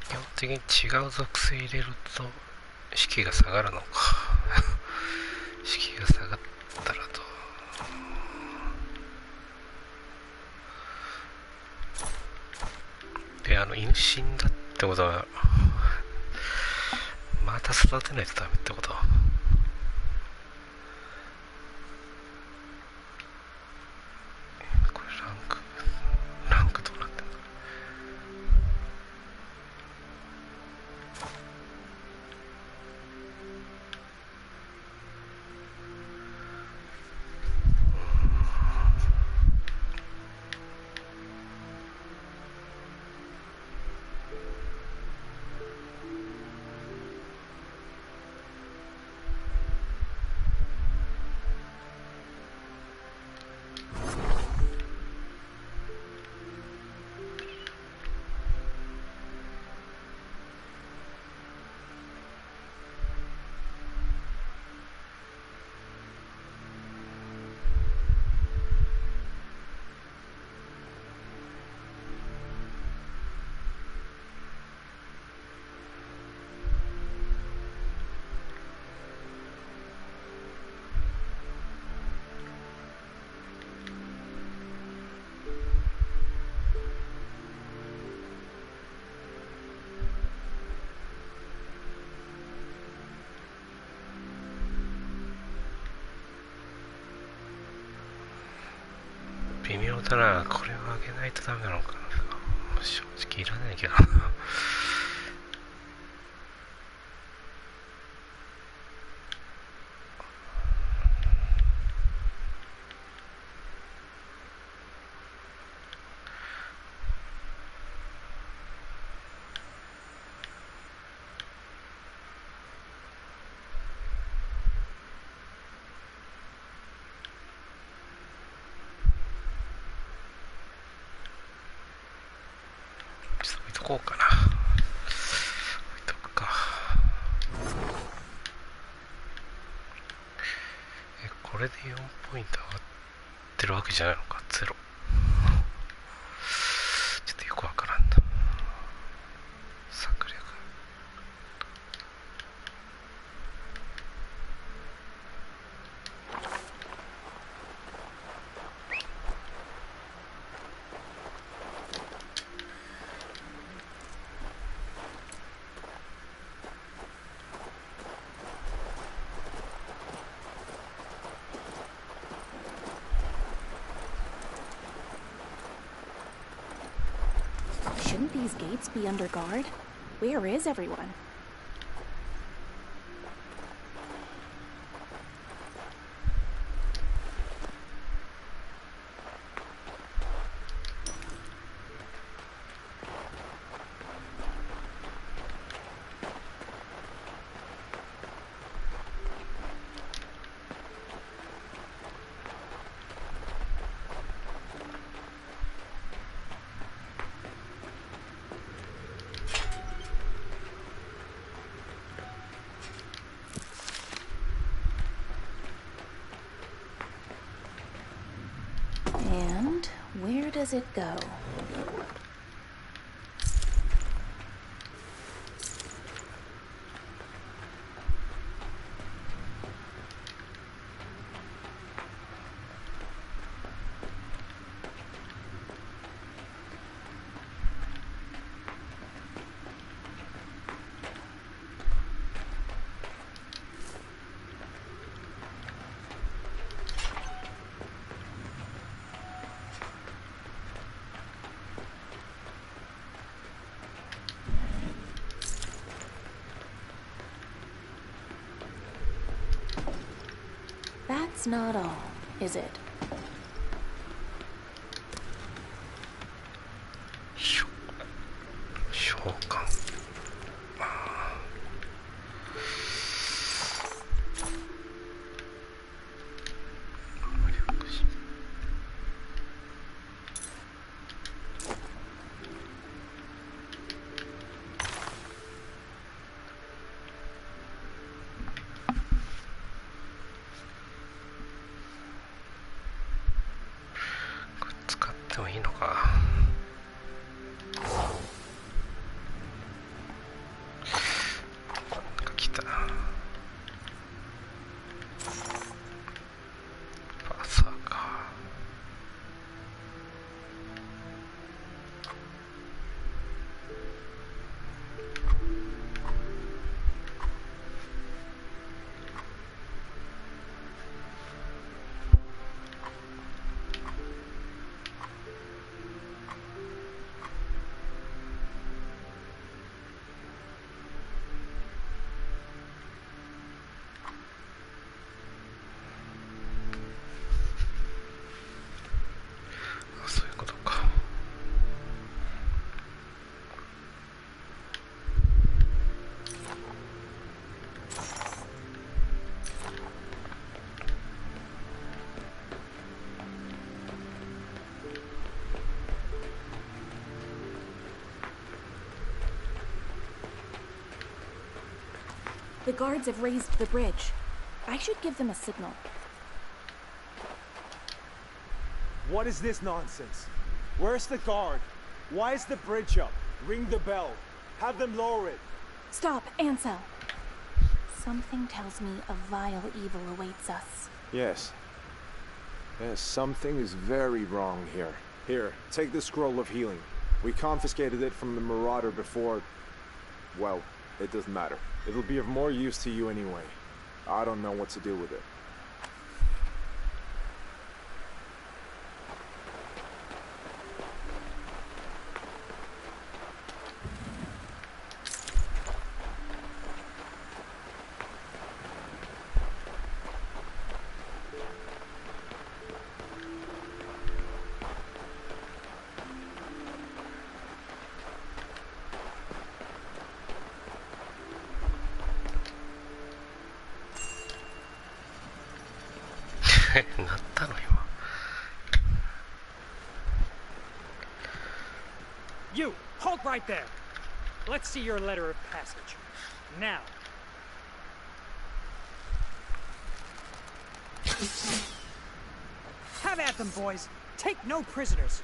基本的に違う属性入れると士気が下がるのか士気が下がったらとで、犬死んだってことはまた育てないとダメってこと。これランクどうなってんの。微妙だな。これをあげないとダメなのかな。正直いらないけどなこうかな。置いとくか。これで4ポイント上がってるわけじゃないのか。ゼロ。ちょっとよくわからんな。策略。these gates be under guard? Where is everyone? And where does it go? That's not all, is it? 召喚。でもいいのか。来た。パサか。The guards have raised the bridge. I should give them a signal. What is this nonsense? Where's the guard? Why is the bridge up? Ring the bell. Have them lower it. Stop, Ansel. Something tells me a vile evil awaits us. Yes. Yes, something is very wrong here. Here, take the scroll of healing. We confiscated it from the marauder before... Well, it doesn't matter. It'll be of more use to you anyway. I don't know what to do with it. You, halt right there. Let's see your letter of passage. Now. Have at them, boys. Take no prisoners.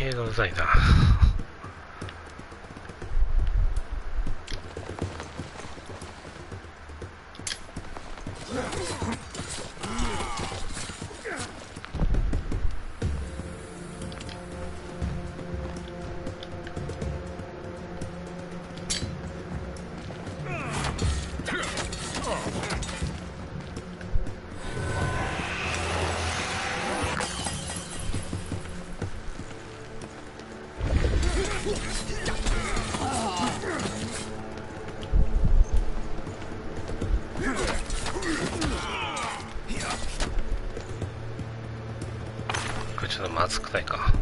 兵がうざいな。これちょっとまずくないか。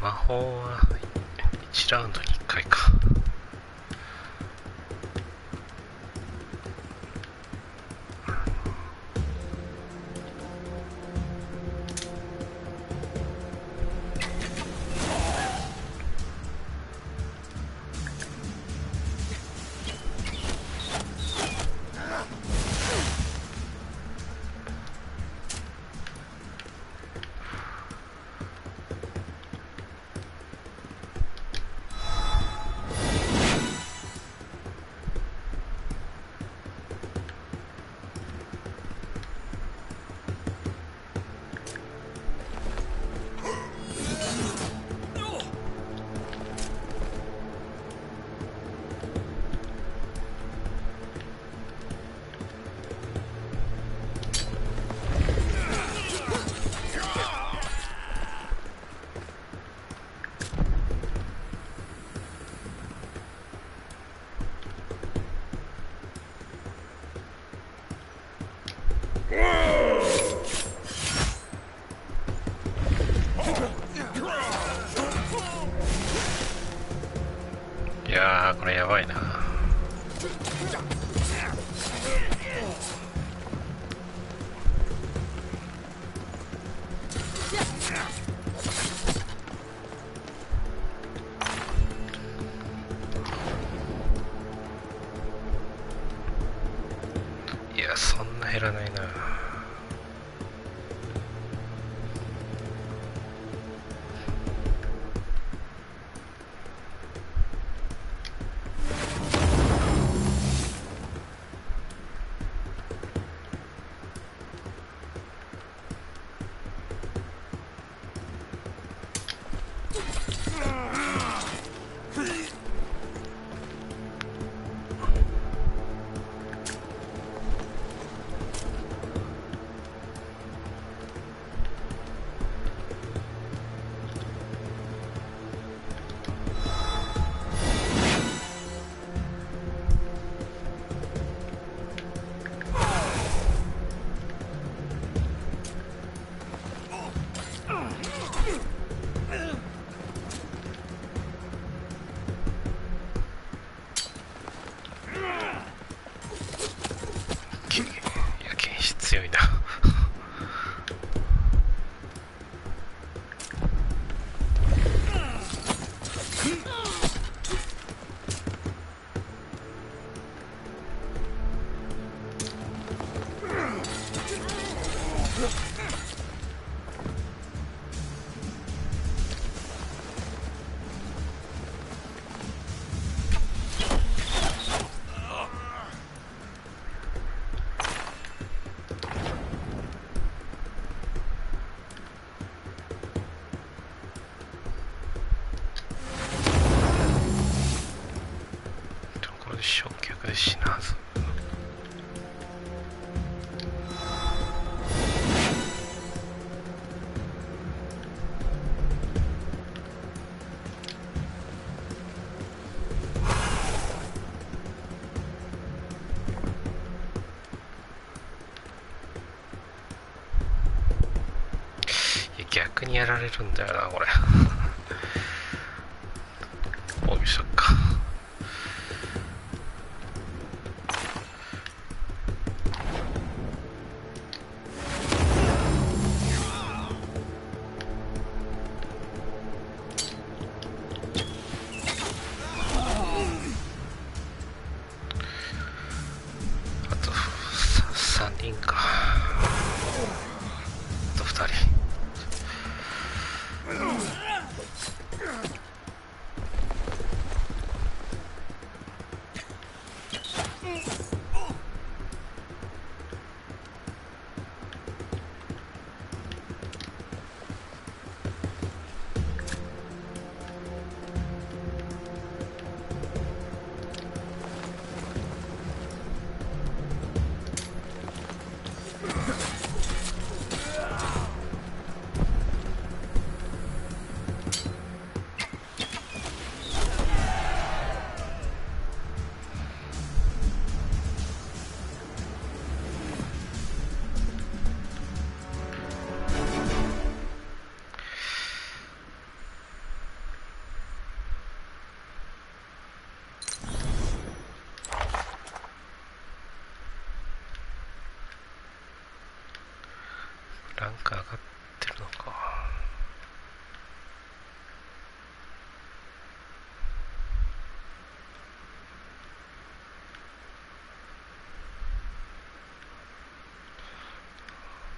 魔法は1ラウンドに1回か。いやー、これやばいな。いや、そんな減らないな。強いな。焼却で死なず。いや、逆にやられるんだよなこれ。防御しとくか。ランク上がってるのか。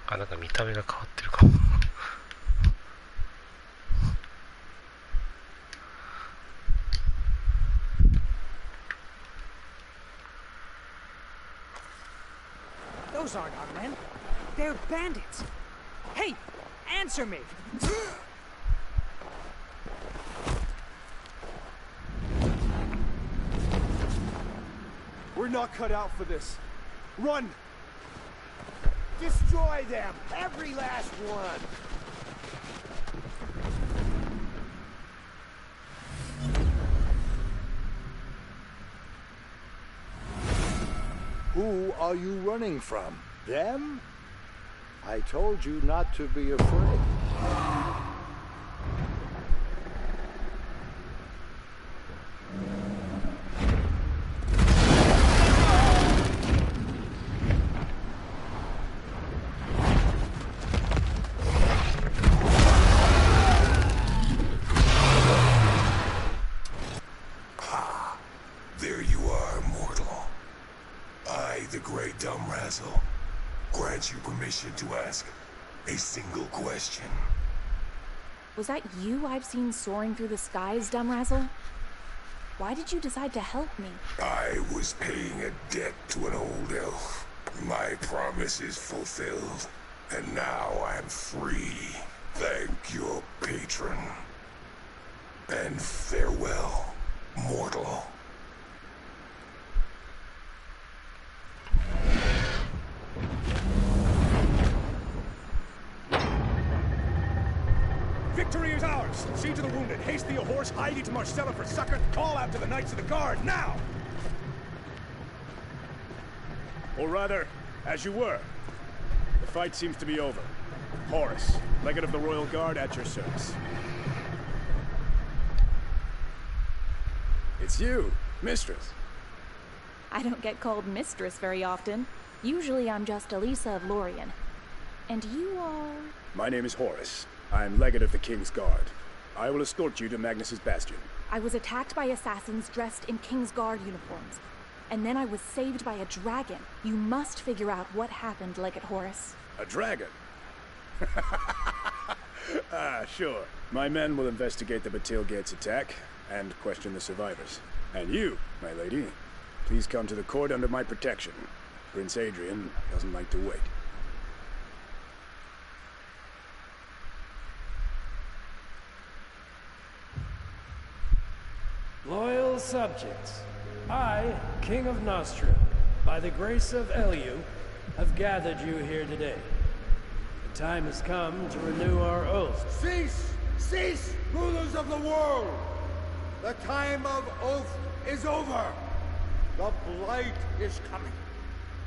あ、なんか見た目が変わってるかも。Those aren't our men. They're bandits. Hey, answer me. We're not cut out for this. Run! Destroy them! Every last one! Who are you running from? Them? I told you not to be afraid. There you are, mortal. I, the Great Dumb Razzle, grant you permission to ask a single question. Was that you I've seen soaring through the skies, Dumbrazzle? Why did you decide to help me? I was paying a debt to an old elf. My promise is fulfilled, and now I'm free. Thank your patron. And farewell, mortal. Victory is ours! See to the wounded, haste thee a horse, hie thee to Marcella for succor, call out to the Knights of the Guard, now! Or rather, as you were. The fight seems to be over. Horace, Legate of the Royal Guard, at your service. It's you, Mistress. I don't get called Mistress very often. Usually I'm just Elisa of Lorien. And you are... My name is Horace. I'm Legate of the King's Guard. I will escort you to Magnus's Bastion. I was attacked by assassins dressed in King's Guard uniforms. And then I was saved by a dragon. You must figure out what happened, Legate Horace. A dragon? Sure. My men will investigate the Batil Gates attack and question the survivors. And you, my lady, please come to the court under my protection. Prince Adrian doesn't like to wait. Loyal subjects, I, King of Nostria, by the grace of Elu, have gathered you here today. The time has come to renew our oath. Cease! Cease, rulers of the world! The time of oath is over! The blight is coming.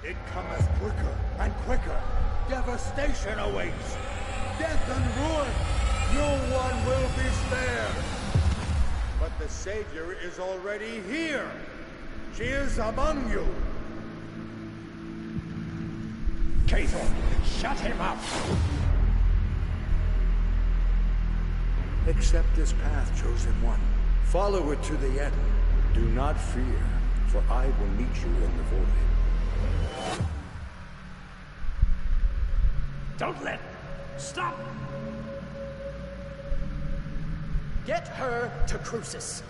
It cometh quicker and quicker. Devastation awaits. Death and ruin. No one will be spared. But the Savior is already here. She is among you. Cathor, shut him up! Accept this path, Chosen One. Follow it to the end. Do not fear, for I will meet you in the void. Don't let... Stop! Get her to Crucis.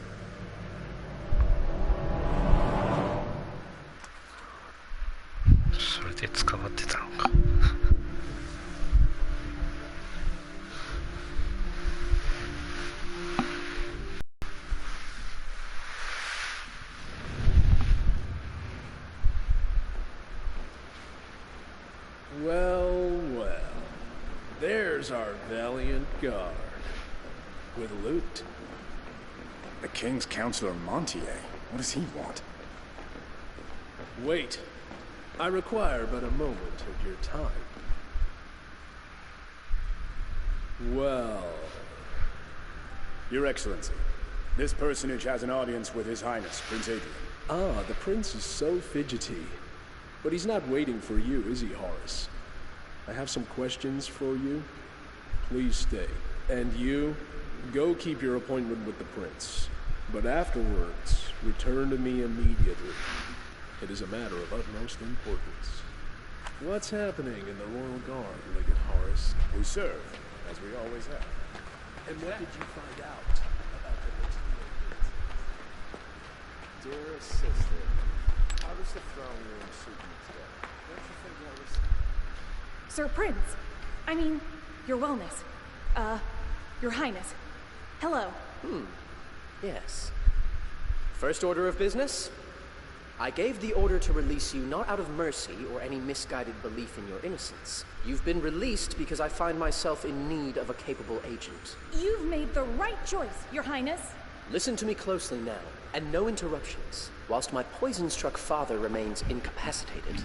Well, well. There's our valiant guard. With loot. The King's Counselor Montier? What does he want? Wait. I require but a moment of your time. Well... Your Excellency, this personage has an audience with His Highness, Prince Adrian. Ah, the Prince is so fidgety. But he's not waiting for you, is he, Horace? I have some questions for you. Please stay. And you, go keep your appointment with the prince. But afterwards, return to me immediately. It is a matter of utmost importance. What's happening in the Royal Guard, Legate Horace? We serve, as we always have. And what did you find out about the next Dearest sister, how does the throne room suit you today? Don't you think that was... Sir Prince. I mean, your wellness. Your highness. Hello. Yes. First order of business? I gave the order to release you not out of mercy or any misguided belief in your innocence. You've been released because I find myself in need of a capable agent. You've made the right choice, your highness. Listen to me closely now, and no interruptions, whilst my poison-struck father remains incapacitated.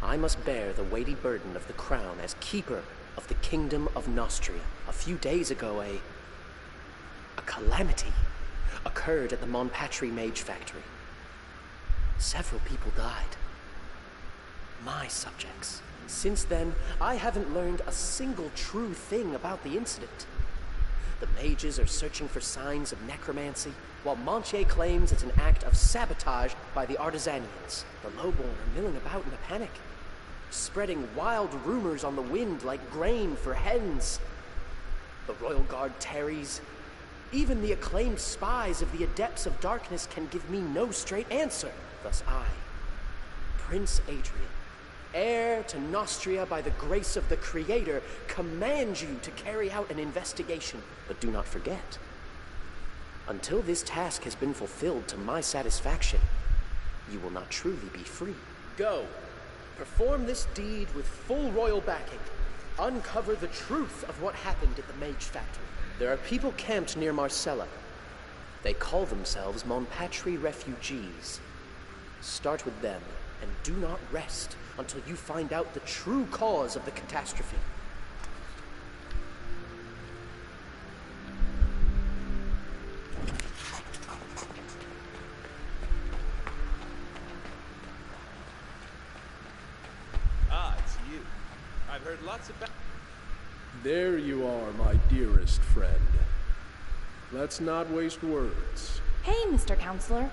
I must bear the weighty burden of the crown as keeper of the Kingdom of Nostria. A few days ago, a calamity occurred at the Monpatri Mage Factory. Several people died. My subjects. Since then, I haven't learned a single true thing about the incident. The mages are searching for signs of necromancy, while Montier claims it's an act of sabotage by the Artisanians. The lowborn are milling about in a panic, spreading wild rumors on the wind like grain for hens. The Royal Guard tarries. Even the acclaimed spies of the Adepts of Darkness can give me no straight answer. Thus I, Prince Adrian, heir to Nostria by the grace of the Creator, command you to carry out an investigation. But do not forget, until this task has been fulfilled to my satisfaction, you will not truly be free. Go. Perform this deed with full royal backing. Uncover the truth of what happened at the Mage Factory. There are people camped near Marcella. They call themselves Monpatri refugees. Start with them, and do not rest until you find out the true cause of the catastrophe. Ah, it's you. I've heard lots about... There you are, my dearest friend. Let's not waste words. Hey, Mr. Counselor.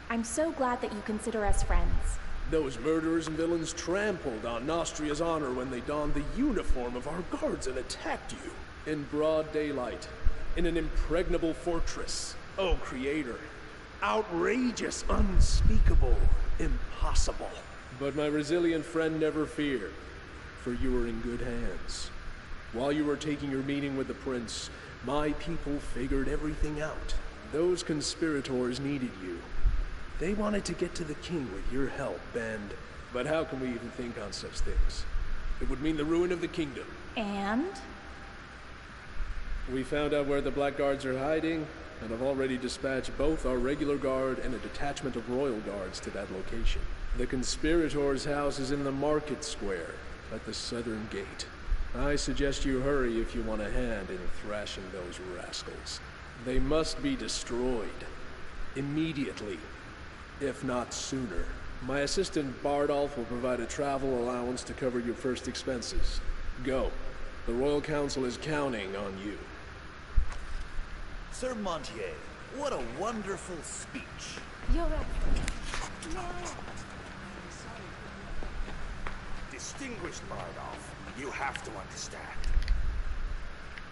I'm so glad that you consider us friends. Those murderers and villains trampled on Nostria's honor when they donned the uniform of our guards and attacked you. In broad daylight, in an impregnable fortress. Oh, Creator. Outrageous, unspeakable, impossible. But my resilient friend never feared, for you were in good hands. While you were taking your meeting with the prince, my people figured everything out. Those conspirators needed you. They wanted to get to the king with your help, and... But how can we even think on such things? It would mean the ruin of the kingdom. And? We found out where the Black Guards are hiding, and have already dispatched both our regular guard and a detachment of royal guards to that location. The conspirators' house is in the market square, at the southern gate. I suggest you hurry if you want a hand in thrashing those rascals. They must be destroyed. Immediately. If not sooner. My assistant Bardolph will provide a travel allowance to cover your first expenses. Go. The Royal Council is counting on you. Sir Montier, what a wonderful speech. You're right. Distinguished Bardolph, you have to understand.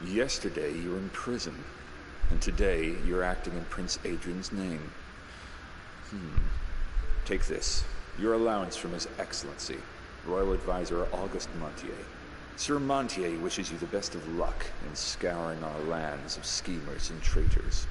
Yesterday you were in prison, and today you're acting in Prince Adrian's name. Take this, your allowance from His Excellency, Royal Advisor Auguste Montier. Sir Montier wishes you the best of luck in scouring our lands of schemers and traitors.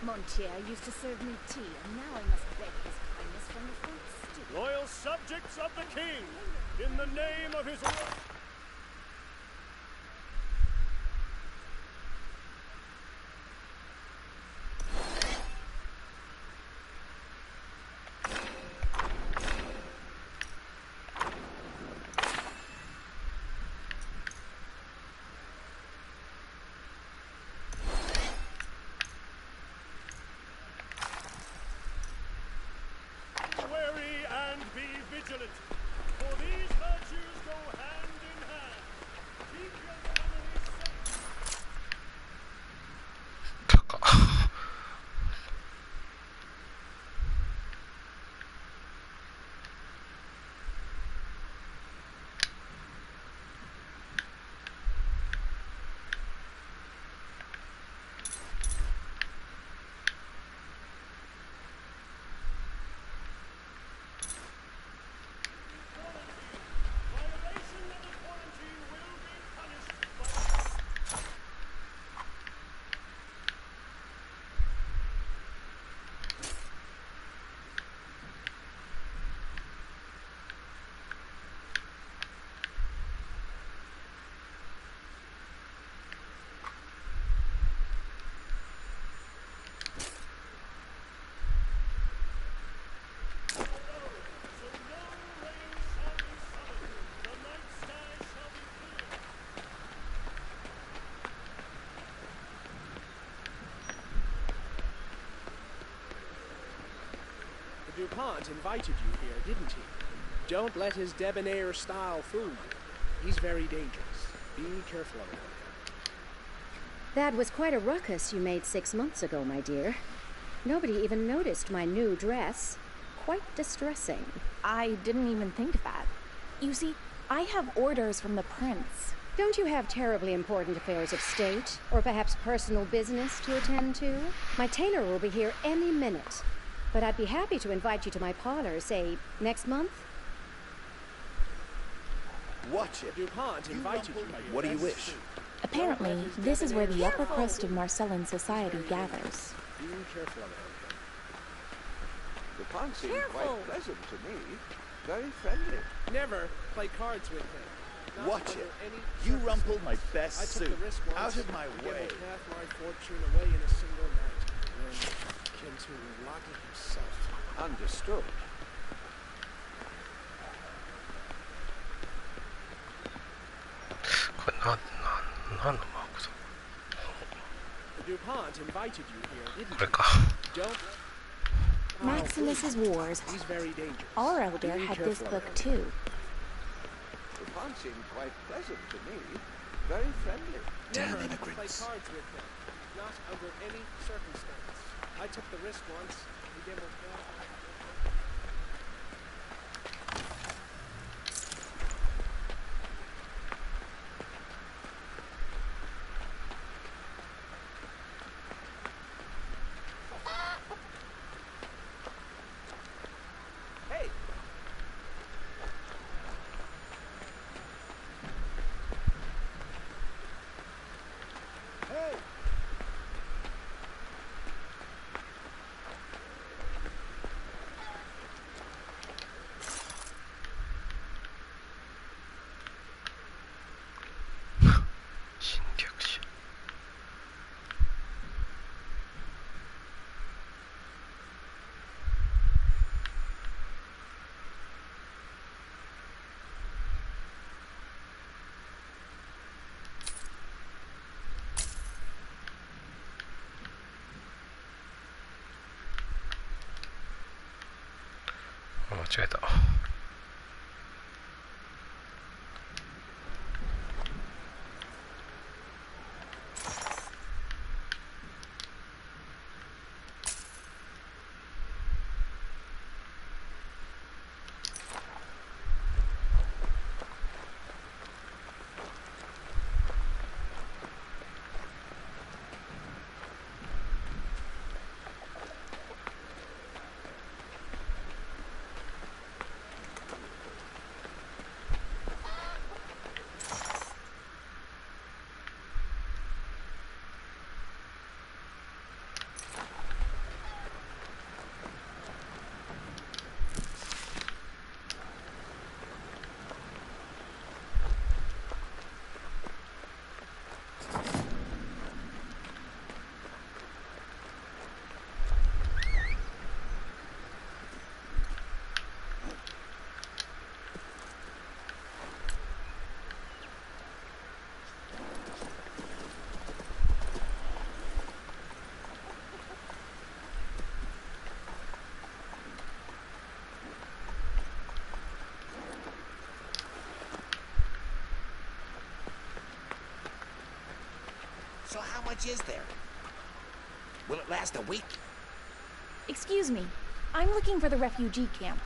Montier used to serve me tea, and now I must beg his kindness from the front stoop. Loyal subjects of the king, in the name of his... Wary and be vigilant, for these virtues go hand in hand. Keep your memories safe. 'DuPont invited you here, didn't he? Don't let his debonair style fool you. He's very dangerous. Be careful of him. That was quite a ruckus you made 6 months ago, my dear. Nobody even noticed my new dress. Quite distressing. I didn't even think of that. You see, I have orders from the prince. Don't you have terribly important affairs of state, or perhaps personal business to attend to? My tailor will be here any minute. But I'd be happy to invite you to my parlor, say, next month. Watch it. DuPont invited you. What do you wish? Apparently, this is where the upper crust of Marcellan society gathers. Be careful of him. DuPont seemed quite pleasant to me. Very friendly. Never play cards with him. Not Watch under it. any You rumpled my best I took suit. the risk once Out of my to way. give half my fortune away in a single night. Then, akin to Locke himself. Understood. DuPont invited you here, didn't he? これか。 Don't. Maximus's Wars. He's very dangerous. Our elder had this book too. DuPont seemed quite pleasant to me. Very friendly. Damn immigrants. Play cards with him. Not under any circumstance. I took the risk once. We gave him Hey! Hey!間違えた。So how much is there? Will it last a week? Excuse me. I'm looking for the refugee camp.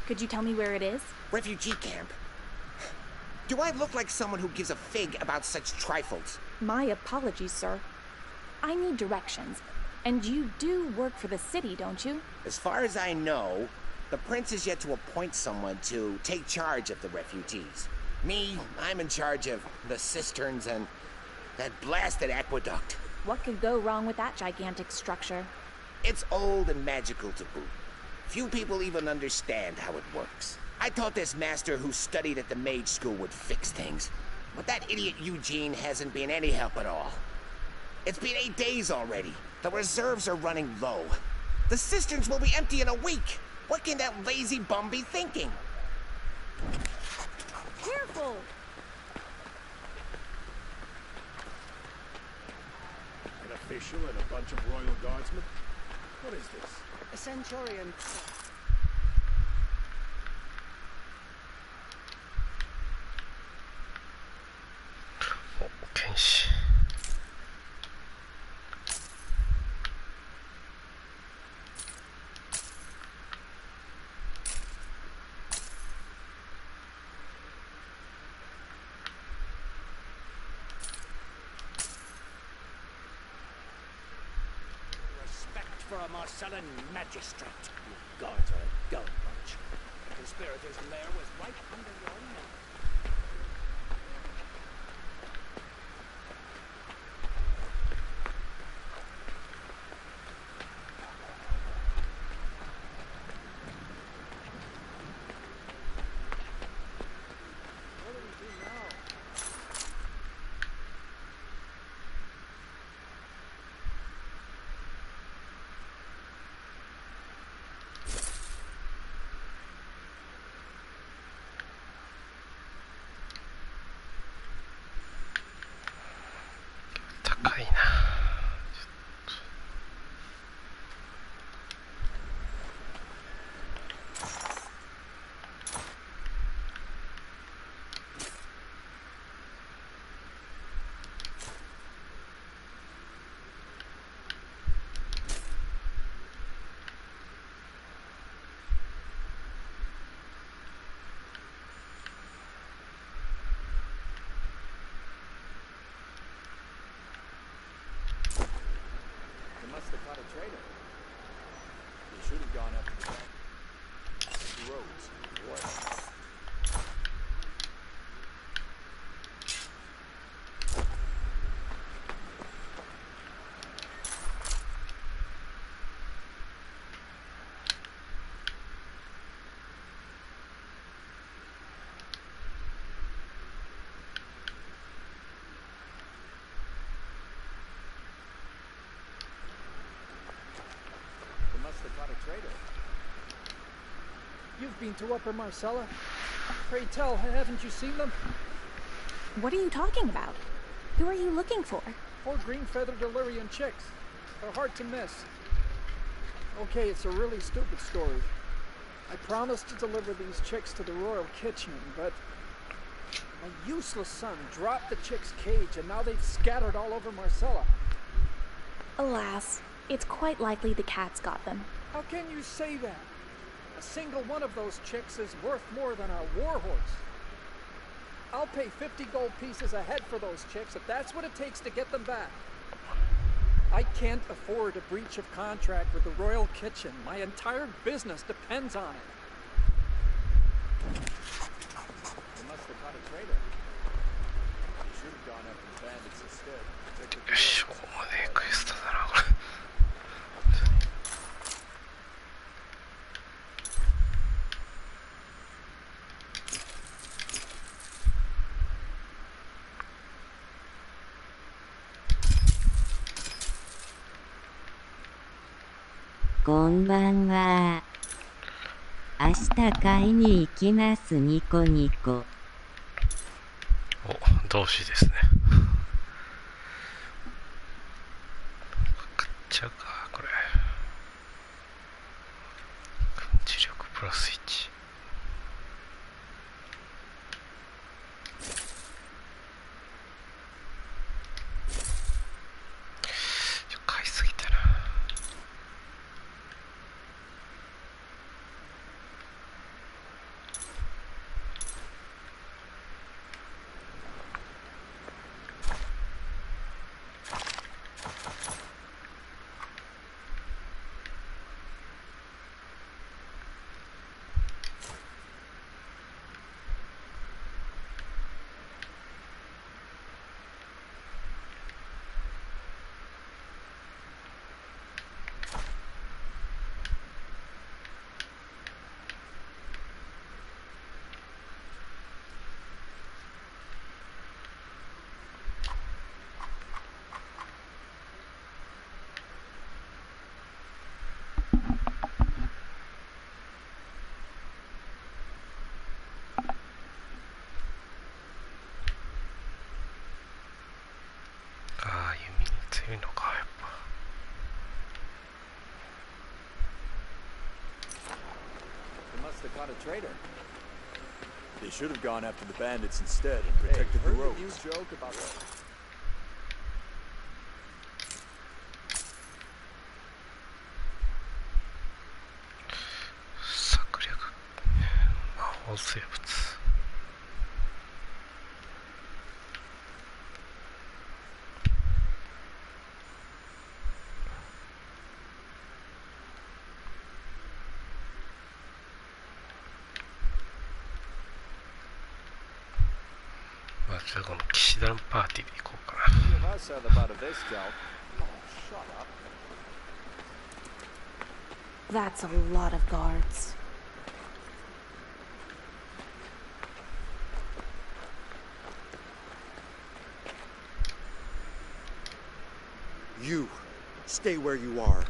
Could you tell me where it is? Refugee camp? Do I look like someone who gives a fig about such trifles? My apologies, sir. I need directions. And you do work for the city, don't you? As far as I know, the prince is yet to appoint someone to take charge of the refugees. Me, I'm in charge of the cisterns and that blasted aqueduct. What could go wrong with that gigantic structure? It's old and magical to boot. Few people even understand how it works. I thought this master who studied at the mage school would fix things. But that idiot Eugene hasn't been any help at all. It's been 8 days already. The reserves are running low. The cisterns will be empty in a week. What can that lazy bum be thinking? Careful! An official and a bunch of royal guardsmen? What is this? A centurion. Kenshi. Respect for a Marcellan magistrate. You guards are a dull bunch. The conspirators' lair was right under your nose. Must have caught a traitor. He should have gone up to the roads. What? You've been to Upper Marcella. Pray tell, haven't you seen them? What are you talking about? Who are you looking for? 4 green-feathered Illyrian chicks. They're hard to miss. Okay, it's a really stupid story. I promised to deliver these chicks to the royal kitchen, but my useless son dropped the chicks' cage, and now they've scattered all over Marcella. Alas, it's quite likely the cats got them. How can you say that? A single one of those chicks is worth more than our warhorse. I'll pay 50 gold pieces a head for those chicks if that's what it takes to get them back. I can't afford a breach of contract with the royal kitchen. My entire business depends on it. They must have caught a traitor. He should have gone after the bandits instead. しょうもねえクエストだなこれ。こんばんは。明日買いに行きますニコニコ。お、動詞ですね。買っちゃうかこれ。軍事力プラス1。強いのかやっぱ。They must have caught a traitor. They should have gone after the bandits instead and protected the roads. Hey, heard the new joke about the... 策略魔法生物。まあじゃあこの騎士団パーティーで行こうかな。That's a lot of guards. You, stay where you are.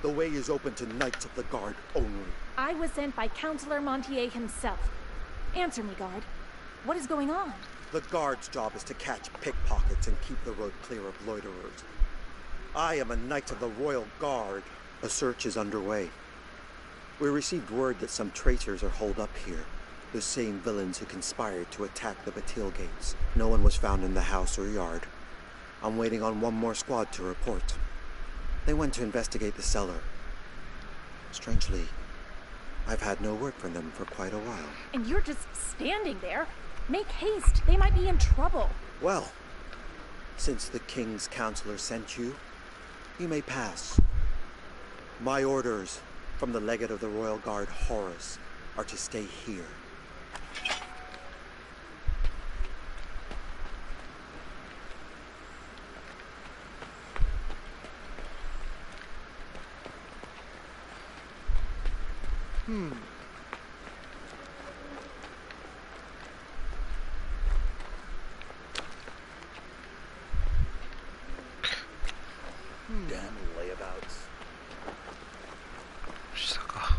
The way is open to Knights of the Guard only. I was sent by Councillor Montier himself. Answer me, guard. What is going on? The Guard's job is to catch pickpockets and keep the road clear of loiterers. I am a Knight of the Royal Guard. A search is underway. We received word that some traitors are holed up here. The same villains who conspired to attack the Batil gates. No one was found in the house or yard. I'm waiting on one more squad to report. They went to investigate the cellar. Strangely, I've had no word from them for quite a while. And you're just standing there? Make haste, they might be in trouble. Well, since the King's Counselor sent you, you may pass. My orders from the Legate of the Royal Guard, Horus, are to stay here. Damn layabouts. 下か。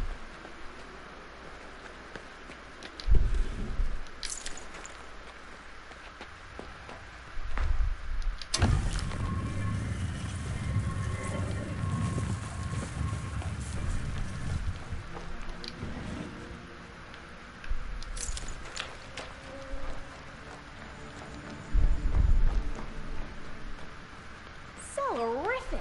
Sorific.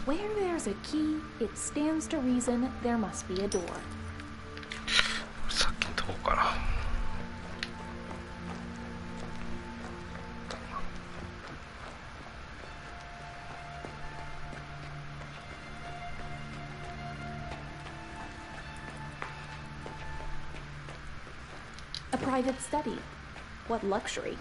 Where there's a key, it stands to reason there must be a door. さっきのとこかな。A private study. What luxury.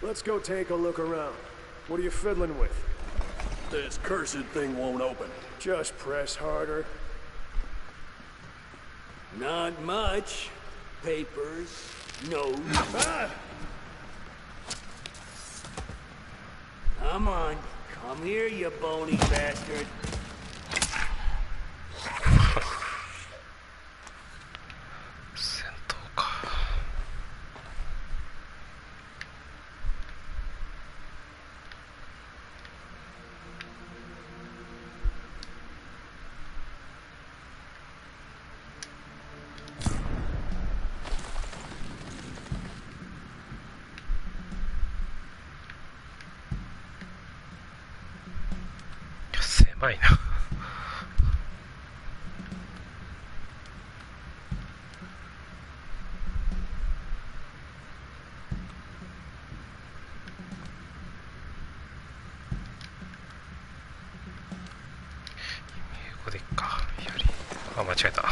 Let's go take a look around. What are you fiddling with? This cursed thing won't open. Just press harder. Not much. Papers, notes. Come on. Come here, you bony bastard. 戦闘か。狭いな。英語でいっか。槍。あ、間違えた。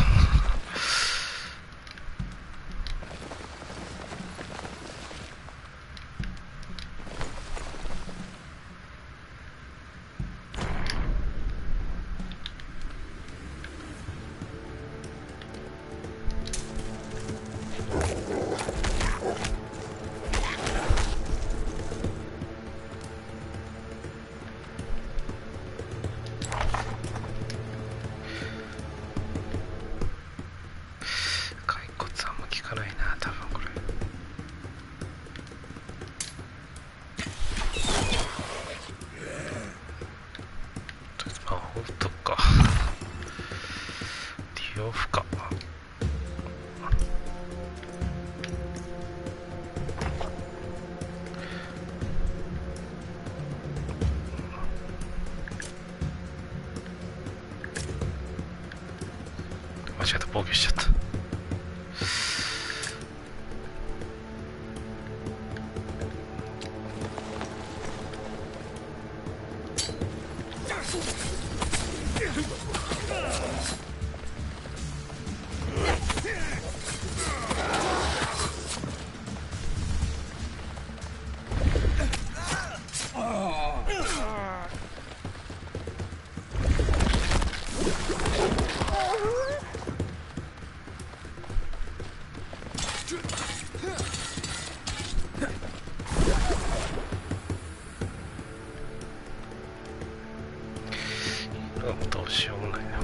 間違えた、防御しちゃった。どうしようもないな。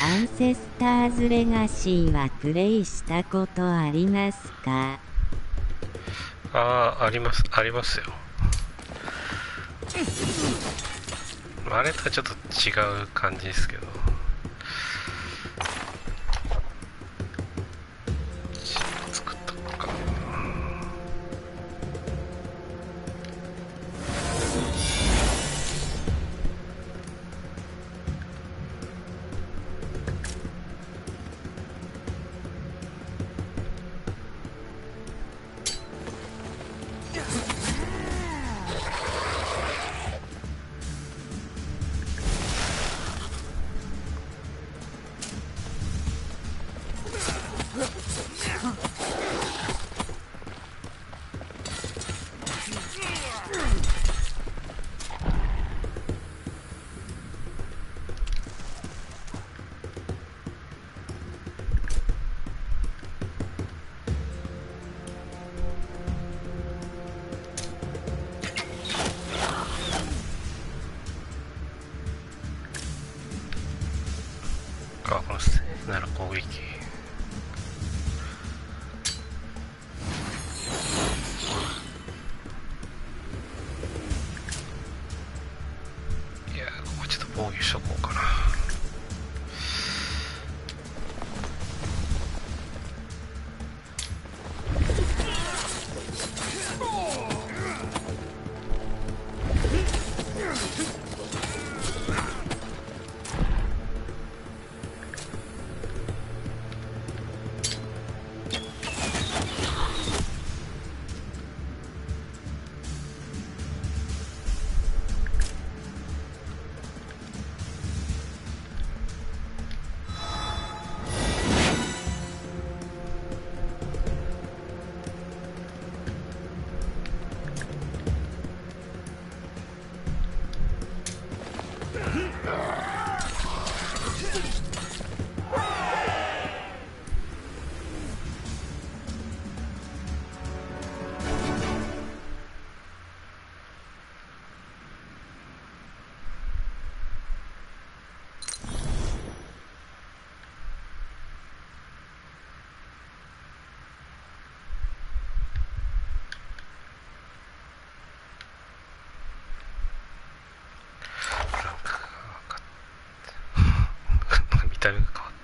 アンセスターズレガシーはプレイしたことありますか？あります、ありますよ。あれとはちょっと違う感じですけど。作ったのか。この聖なる攻撃。いや、ここちょっと防御しとこうかな。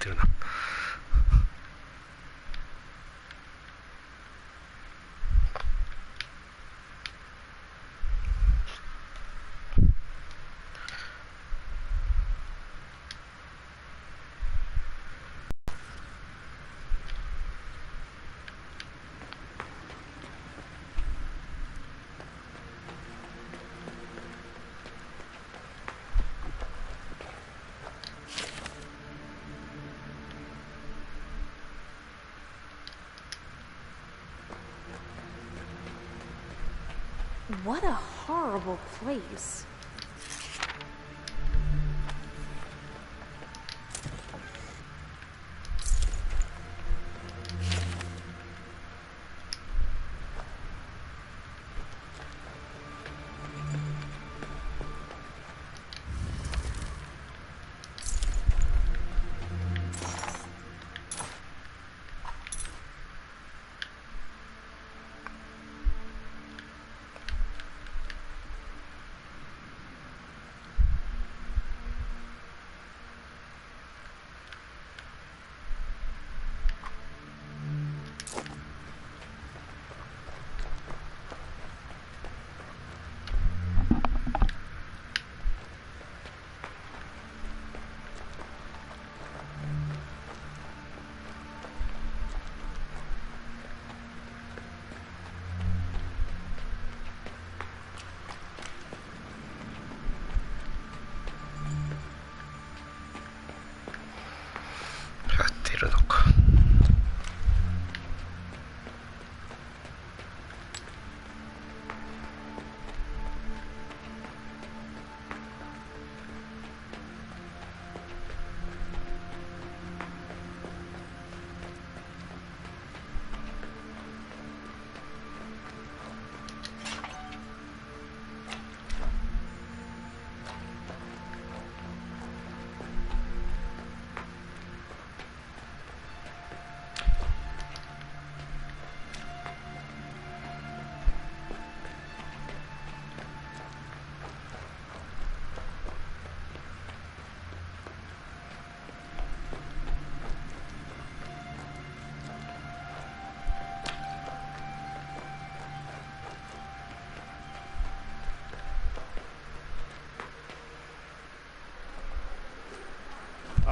ってるな。What a horrible place.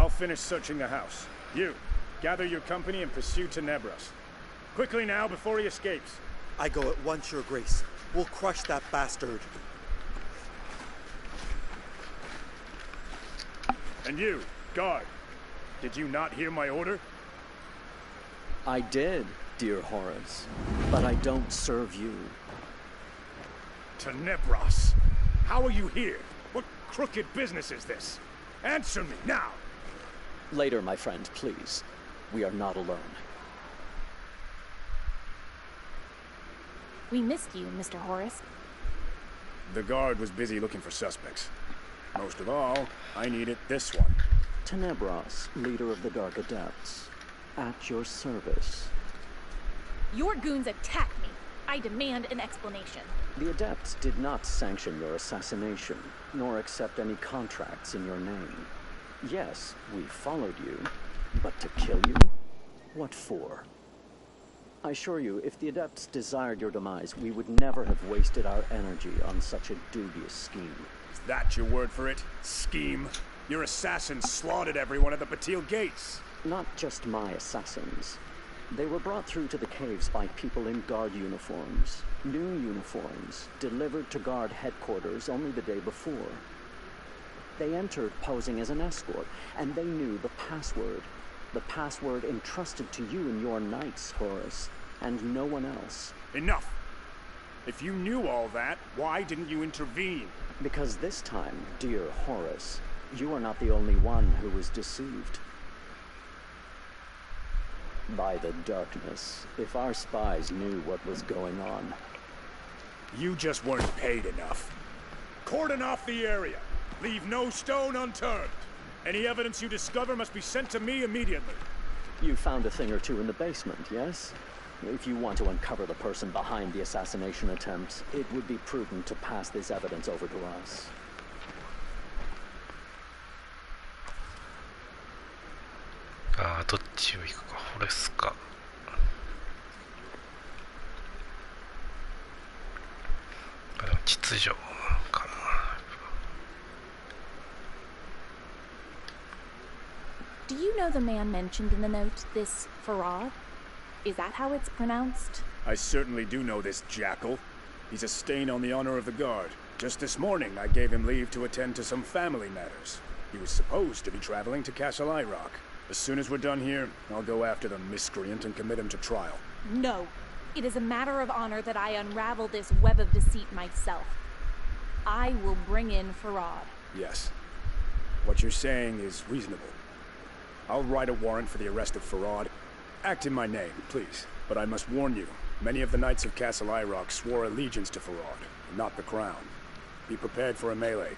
I'll finish searching the house. You, gather your company and pursue Tenebras. Quickly now, before he escapes. I go at once, Your Grace. We'll crush that bastard. And you, guard. Did you not hear my order? I did, dear Horace. But I don't serve you. Tenebras! How are you here? What crooked business is this? Answer me, now! Later, my friend, please. We are not alone. We missed you, Mr. Horace. The guard was busy looking for suspects. Most of all, I needed this one. Tenebras, leader of the Dark Adepts. At your service. Your goons attacked me. I demand an explanation. The Adepts did not sanction your assassination, nor accept any contracts in your name. Yes, we followed you, but to kill you? What for? I assure you, if the Adepts desired your demise, we would never have wasted our energy on such a dubious scheme. Is that your word for it? Scheme? Your assassins slaughtered everyone at the Patil gates. Not just my assassins. They were brought through to the caves by people in guard uniforms. New uniforms, delivered to guard headquarters only the day before. They entered posing as an escort, and they knew the password. The password entrusted to you and your knights, Horace, and no one else. Enough! If you knew all that, why didn't you intervene? Because this time, dear Horace, you are not the only one who was deceived. By the darkness, if our spies knew what was going on. You just weren't paid enough. Cordon off the area. Leave no stone unturned. Any evidence you discover must be sent to me immediately. You found a thing or two in the basement, yes? If you want to uncover the person behind the assassination attempts, it would be prudent to pass this evidence over to us. ああ、どっちを行くか。フォレスか。あ、でも秩序かな。Do you know the man mentioned in the note, this Farad? Is that how it's pronounced? I certainly do know this jackal. He's a stain on the honor of the guard. Just this morning, I gave him leave to attend to some family matters. He was supposed to be traveling to Castle Rock. As soon as we're done here, I'll go after the miscreant and commit him to trial. No. It is a matter of honor that I unravel this web of deceit myself. I will bring in Farad. Yes. What you're saying is reasonable. I'll write a warrant for the arrest of Farad. Act in my name, please. But I must warn you, many of the Knights of Castle Rock swore allegiance to Farad, not the crown. Be prepared for a melee.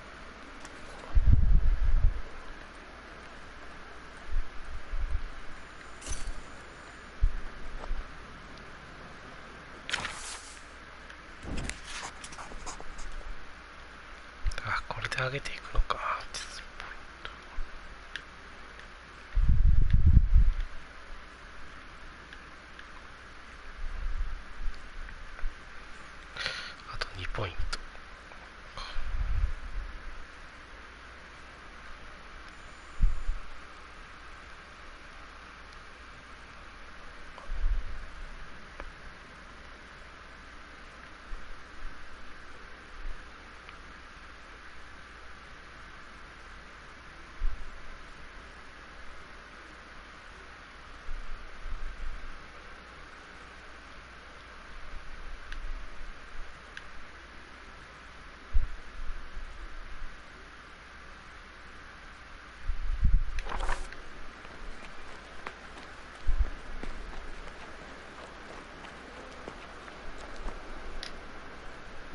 Ah, これで上げていくのか。あと2ポイント。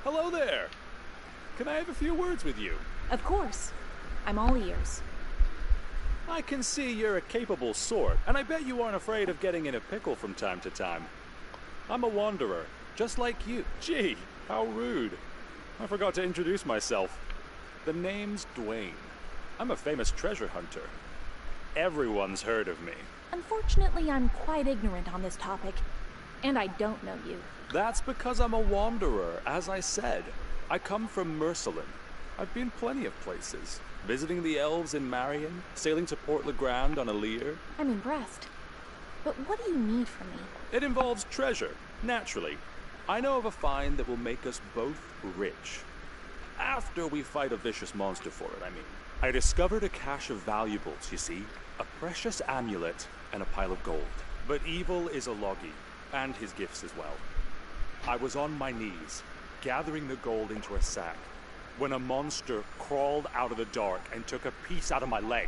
Hello there! Can I have a few words with you? Of course. I'm all ears. I can see you're a capable sort, and I bet you aren't afraid of getting in a pickle from time to time. I'm a wanderer, just like you. Gee, how rude. I forgot to introduce myself. The name's Dwayne. I'm a famous treasure hunter. Everyone's heard of me. Unfortunately, I'm quite ignorant on this topic, and I don't know you. That's because I'm a wanderer, as I said. I come from Mercelin. I've been plenty of places. Visiting the elves in Marion, sailing to Port Le Grand on a leer. I'm impressed. But what do you need from me? It involves treasure, naturally. I know of a find that will make us both rich. After we fight a vicious monster for it, I mean. I discovered a cache of valuables, you see. A precious amulet and a pile of gold. But evil is a Logi, and his gifts as well. I was on my knees, gathering the gold into a sack, when a monster crawled out of the dark and took a piece out of my leg.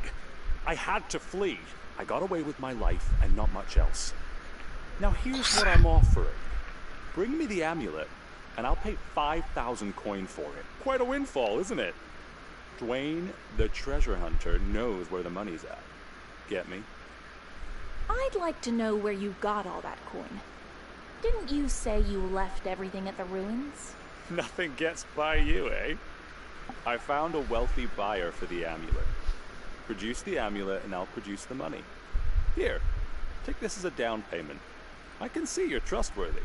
I had to flee. I got away with my life and not much else. Now here's what I'm offering. Bring me the amulet, and I'll pay 5,000 coin for it. Quite a windfall, isn't it? Dwayne, the treasure hunter, knows where the money's at. Get me? I'd like to know where you got all that coin. Didn't you say you left everything at the ruins? Nothing gets by you, eh? I found a wealthy buyer for the amulet. Produce the amulet and I'll produce the money. Here, take this as a down payment. I can see you're trustworthy.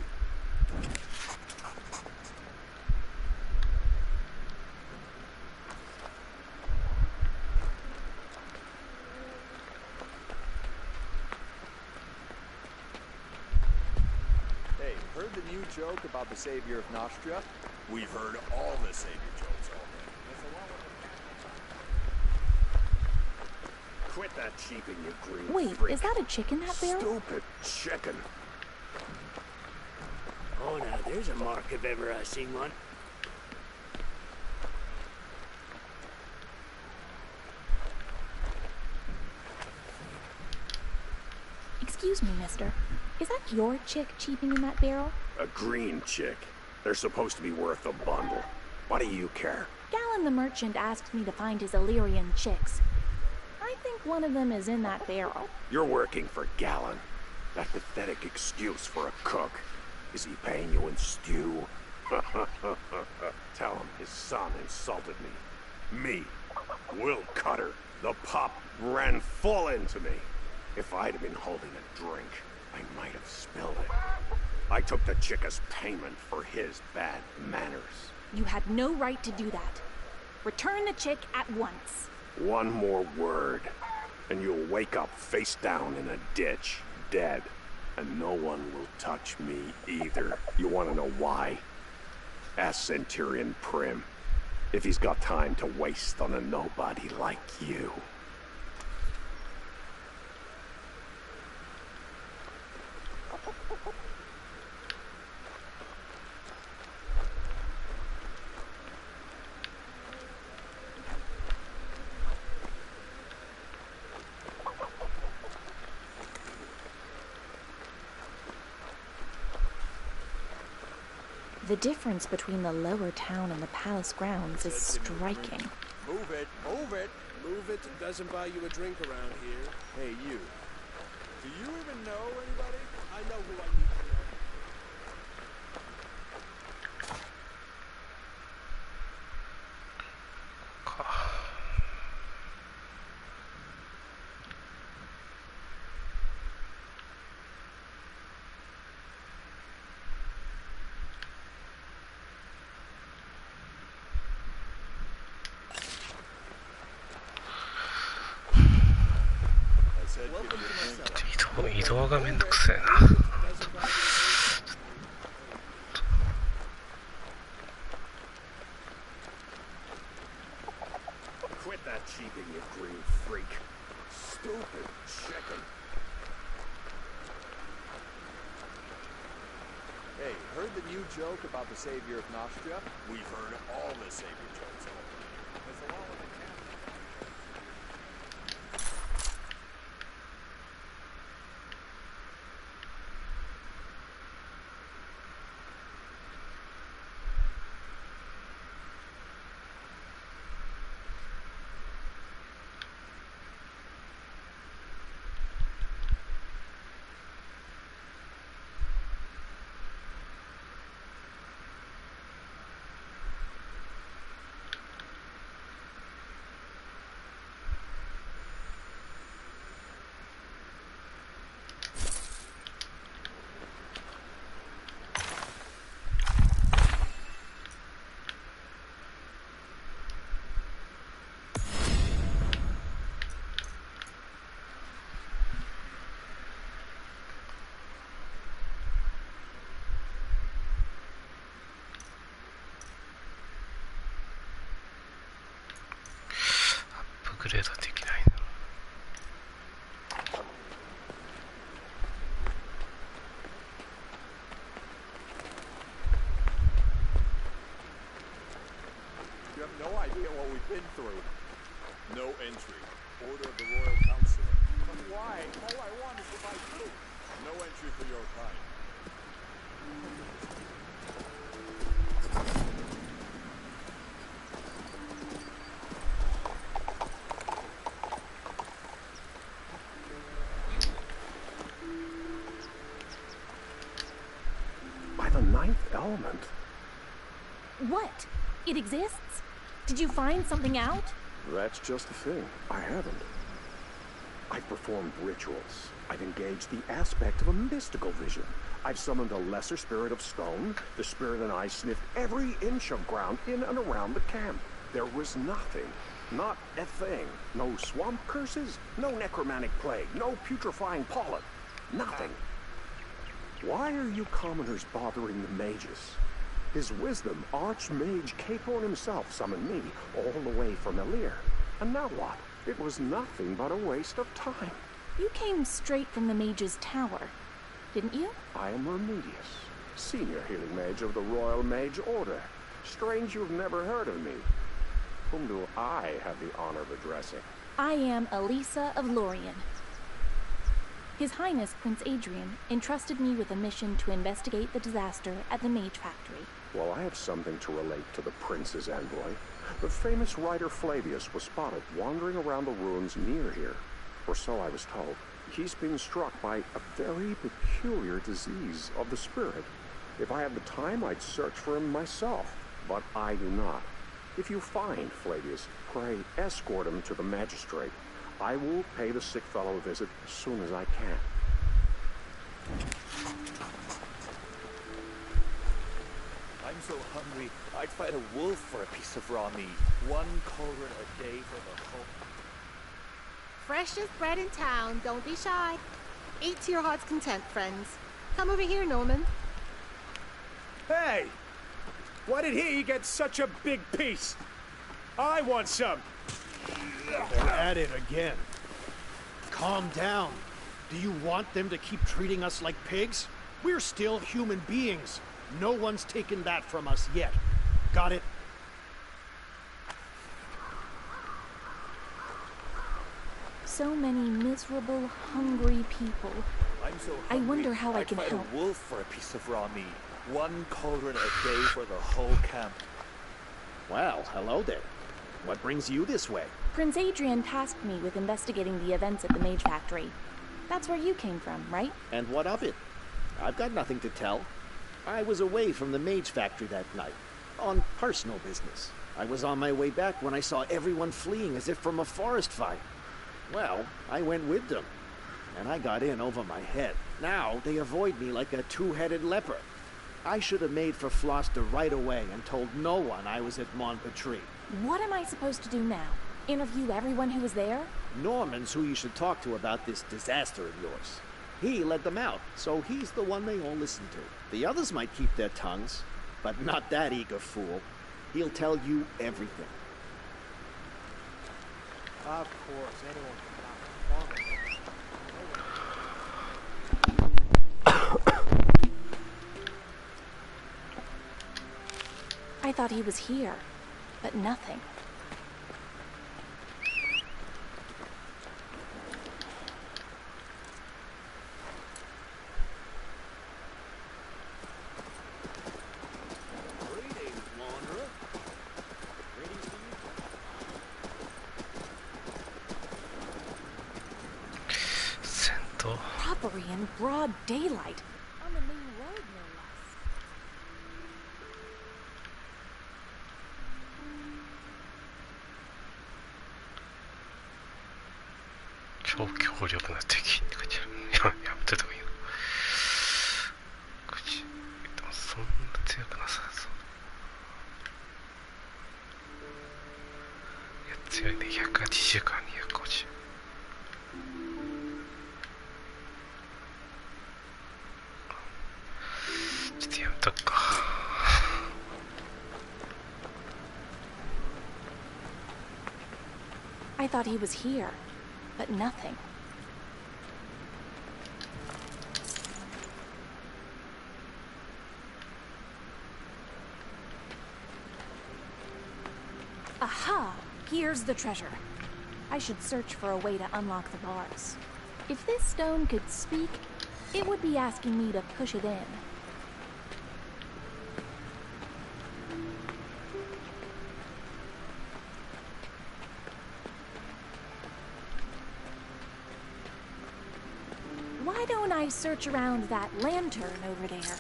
Hey, heard the new joke about the savior of Nostria? We've heard all the savior jokes already. Quit that cheeping, you green Wait, freak. is that a chick in that barrel? Stupid chicken. Oh, now there's a mark if ever I seen one. Excuse me, mister. Is that your chick cheeping in that barrel? A green chick. They're supposed to be worth a bundle. What do you care? Gallon the merchant asked me to find his Illyrian chicks. I think one of them is in that barrel. You're working for Gallon. That pathetic excuse for a cook. Is he paying you in stew? Tell him his son insulted me. Me, Will Cutter. The pup ran full into me. If I'd have been holding a drink, I might have spilled it. I took the chick as payment for his bad manners. You had no right to do that. Return the chick at once. One more word, and you'll wake up face down in a ditch, dead. And no one will touch me either. You want to know why? Ask Centurion Prim, if he's got time to waste on a nobody like you. The difference between the lower town and the palace grounds is striking. Move it, move it! Move it doesn't buy you a drink around here. Hey, you. Do you even know anybody? I know who I need to know.移動がめんどくせえな。Quit that cheating, you green freak. Stupid chicken. Hey, heard the new joke about the savior of Nostria? We've heard all the savior jokes. There's a lot of the cat. Been through. No entry. Order of the Royal Council. But why? All I want is to buy food. No entry for your kind. By the ninth element. What? It exists? Did you find something out? That's just the thing. I haven't. I've performed rituals. I've engaged the aspect of a mystical vision. I've summoned a lesser spirit of stone. The spirit and I sniffed every inch of ground in and around the camp. There was nothing. Not a thing. No swamp curses, no necromantic plague, no putrefying pollen. Nothing. Why are you commoners bothering the mages? His wisdom, Archmage Caporn himself summoned me all the way from Elir. And now what? It was nothing but a waste of time. You came straight from the mage's tower, didn't you? I am Remedius, senior healing mage of the Royal Mage Order. Strange you've never heard of me. Whom do I have the honor of addressing? I am Elisa of Lorien. His Highness Prince Adrian entrusted me with a mission to investigate the disaster at the Mage Factory. Well, I have something to relate to the Prince's envoy. The famous writer Flavius was spotted wandering around the ruins near here. Or so I was told. He's been struck by a very peculiar disease of the spirit. If I had the time, I'd search for him myself. But I do not. If you find Flavius, pray escort him to the magistrate. I will pay the sick fellow a visit as soon as I can. I'm so hungry, I'd fight a wolf for a piece of raw meat. 1 cauldron a day for the whole... Freshest bread in town, don't be shy. Eat to your heart's content, friends. Come over here, Norman. Hey! Why did he get such a big piece? I want some! They're at it again. Calm down. Do you want them to keep treating us like pigs? We're still human beings. No one's taken that from us yet. Got it? So many miserable, hungry people. I'm so hungry, I wonder how I can I'd fight help. a wolf for a piece of raw meat. 1 cauldron a day for the whole camp. Well, hello there. What brings you this way? Prince Adrian tasked me with investigating the events at the Mage Factory. That's where you came from, right? And what of it? I've got nothing to tell. I was away from the Mage Factory that night, on personal business. I was on my way back when I saw everyone fleeing as if from a forest fire. Well, I went with them, and I got in over my head. Now they avoid me like a 2-headed leopard. I should have made for Floster right away and told no one I was at Montpetrie. What am I supposed to do now? Interview everyone who was there? Norman's who you should talk to about this disaster of yours. He led them out, so he's the one they all listen to. The others might keep their tongues, but not that eager fool. He'll tell you everything. Of course, anyone can perform. I thought he was here, but nothing. Robbery in broad daylight. On the main road, no less. 超強力な敵って書いてある。やめててもいいの。口、でもそんな強くなさそう。いや、強いね。180から250。ちょっとやめとくか。I thought he was here, but nothing. Aha! Here's the treasure. I should search for a way to unlock the bars. If this stone could speak, it would be asking me to push it in. Why don't I search around that lantern over there?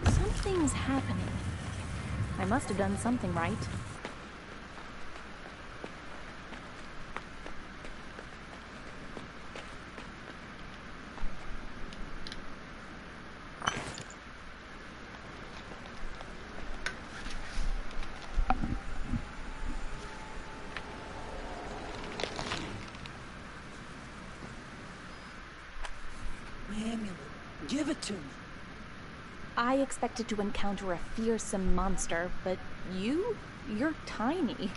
Something's happening. I must have done something right. Give it to me. I expected to encounter a fearsome monster, but you're tiny.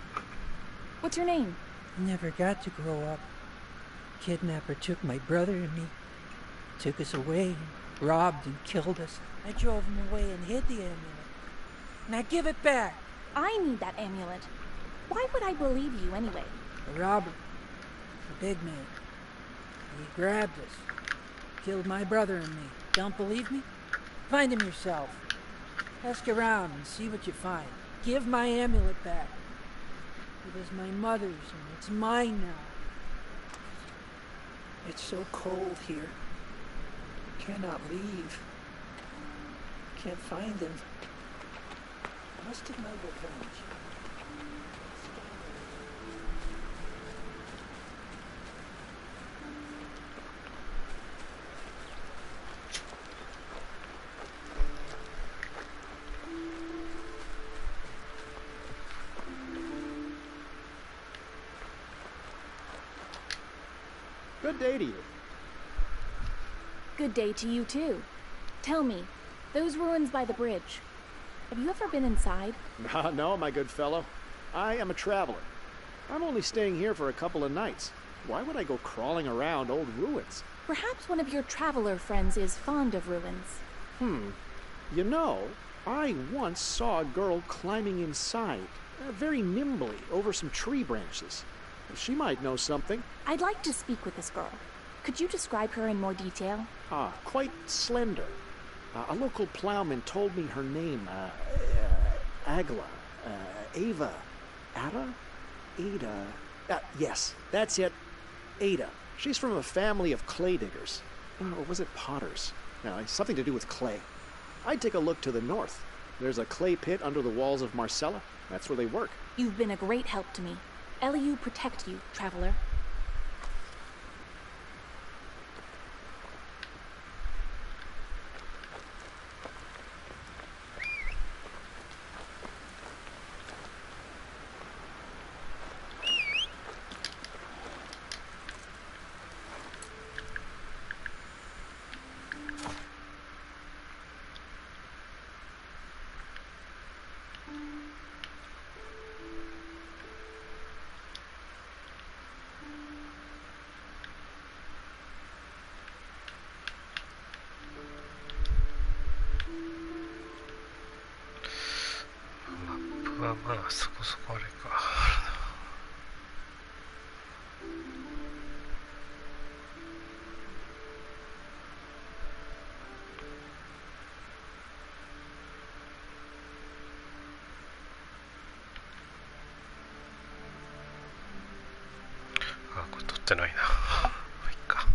What's your name? Never got to grow up. Kidnapper took my brother and me, took us away, robbed and killed us. I drove him away and hid the amulet. Now give it back. I need that amulet. Why would I believe you anyway? A robber, a big man. He grabbed us, killed my brother and me. Don't believe me? Find him yourself. Ask around and see what you find. Give my amulet back. It was my mother's and it's mine now. It's so cold here. Cannot leave. Can't find him. Must have my revenge. Good day to you. Good day to you, too. Tell me, those ruins by the bridge, have you ever been inside? No, my good fellow. I am a traveler. I'm only staying here for a couple of nights. Why would I go crawling around old ruins? Perhaps one of your traveler friends is fond of ruins. You know, I once saw a girl climbing inside, very nimbly, over some tree branches. She might know something. I'd like to speak with this girl. Could you describe her in more detail? Quite slender. A local plowman told me her name, Agla, Ava, Ada? Yes, that's it. Ada. She's from a family of clay diggers. Or was it potters? No, it's something to do with clay. I'd take a look to the north. There's a clay pit under the walls of Marcella. That's where they work. You've been a great help to me. Eliu protect you, traveler.そこそこあれか。これ撮ってないな。いいか。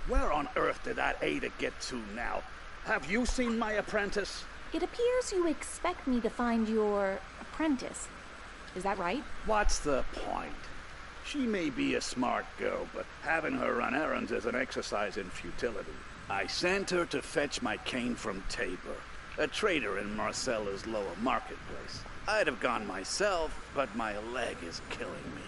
Where on earth did that Ada get to now? Have you seen my apprentice? It appears you expect me to find your apprentice. Is that right? What's the point? She may be a smart girl, but having her run errands is an exercise in futility. I sent her to fetch my cane from Tabor, a trader in Marcella's lower marketplace. I'd have gone myself, but my leg is killing me.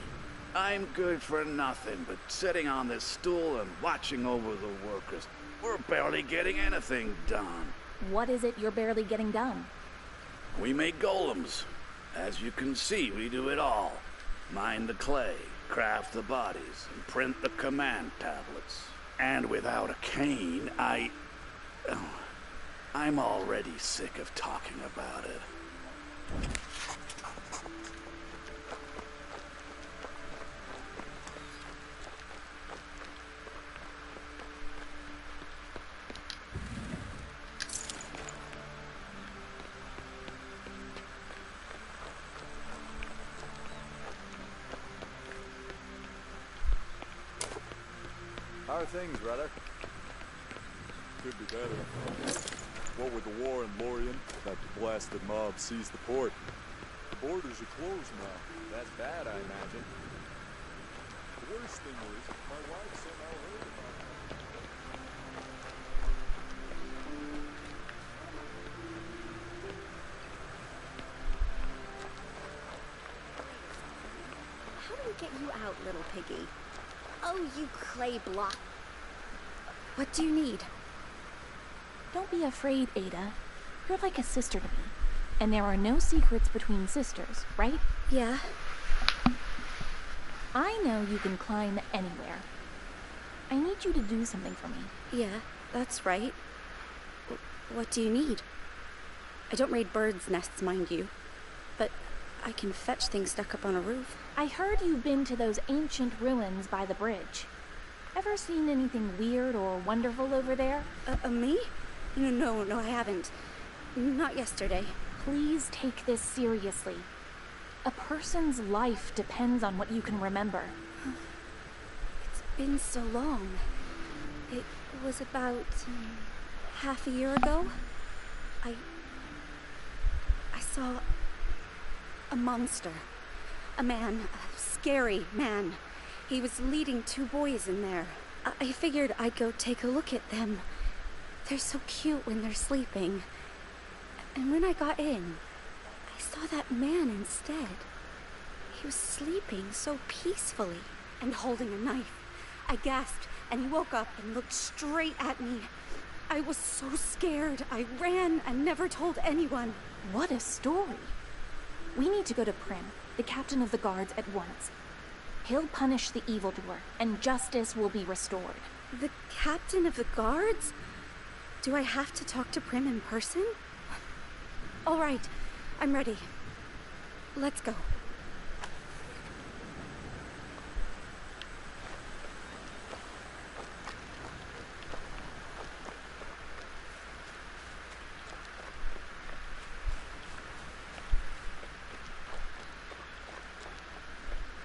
I'm good for nothing but sitting on this stool and watching over the workers. We're barely getting anything done. What is it you're barely getting done? We make golems. As you can see, we do it all. Mine the clay, craft the bodies, and print the command tablets. And without a cane, I'm already sick of talking about it. How are things, brother? Could be better. What with the war in Lorien, that blasted mob seized the port. The borders are closed now. That's bad, I imagine. The worst thing is, my wife somehow heard about it. How do we get you out, little piggy? Oh, you clay block. What do you need? Don't be afraid, Ada. You're like a sister to me. And there are no secrets between sisters, right? Yeah. I know you can climb anywhere. I need you to do something for me. Yeah, that's right. What do you need? I don't raid birds' nests, mind you. But I can fetch things stuck up on a roof. I heard you've been to those ancient ruins by the bridge. Ever seen anything weird or wonderful over there? Me? No, I haven't. Not yesterday. Please take this seriously. A person's life depends on what you can remember. It's been so long. It was about half a year ago. I saw a monster. A man, a scary man. He was leading 2 boys in there. I figured I'd go take a look at them. They're so cute when they're sleeping. And when I got in, I saw that man instead. He was sleeping so peacefully and holding a knife. I gasped, and he woke up and looked straight at me. I was so scared. I ran and never told anyone. What a story. We need to go to Prim, the captain of the guards, at once. He'll punish the evildoer, and justice will be restored. The captain of the guards? Do I have to talk to Prim in person? All right, I'm ready. Let's go.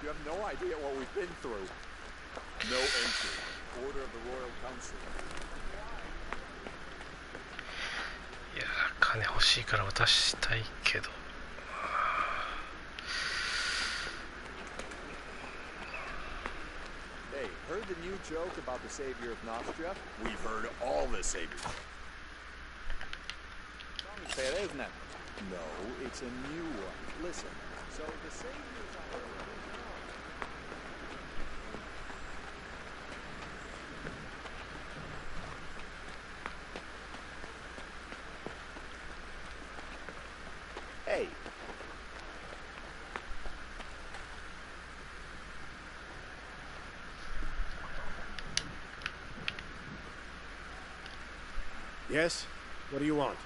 You have no idea what we've been through. No entry. Order of the Royal Council. いやー、金欲しいから渡したいけど。Hey, heard the new joke about the savior of Nostria? We've heard all the saviors. Isn't it? No, it's a new one. Listen. So the saviors are... Hey. Yes? What do you want?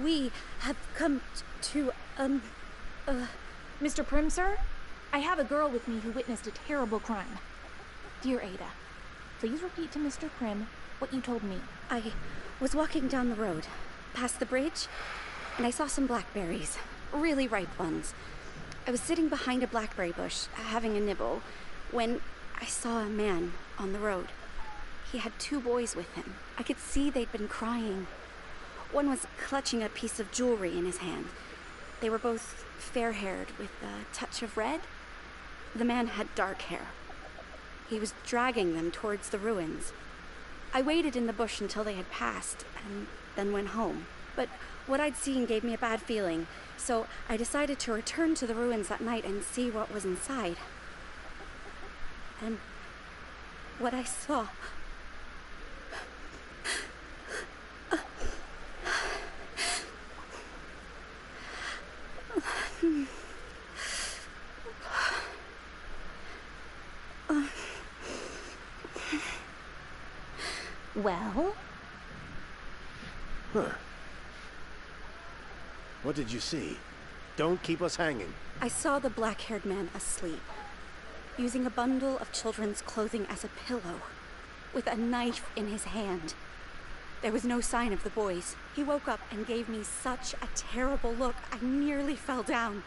We have come to, Mr. Prim, sir? I have a girl with me who witnessed a terrible crime. Dear Ada, please repeat to Mr. Prim what you told me. I was walking down the road, past the bridge, and I saw some blackberries. Really ripe ones. I was sitting behind a blackberry bush, having a nibble, when I saw a man on the road. He had 2 boys with him. I could see they'd been crying. One was clutching a piece of jewelry in his hand. They were both fair-haired with a touch of red. The man had dark hair. He was dragging them towards the ruins. I waited in the bush until they had passed, and then went home. But what I'd seen gave me a bad feeling, so I decided to return to the ruins that night and see what was inside. And what I saw... Well? Huh. What did you see? Don't keep us hanging. I saw the black-haired man asleep, using a bundle of children's clothing as a pillow, with a knife in his hand. There was no sign of the boys. He woke up and gave me such a terrible look, I nearly fell down.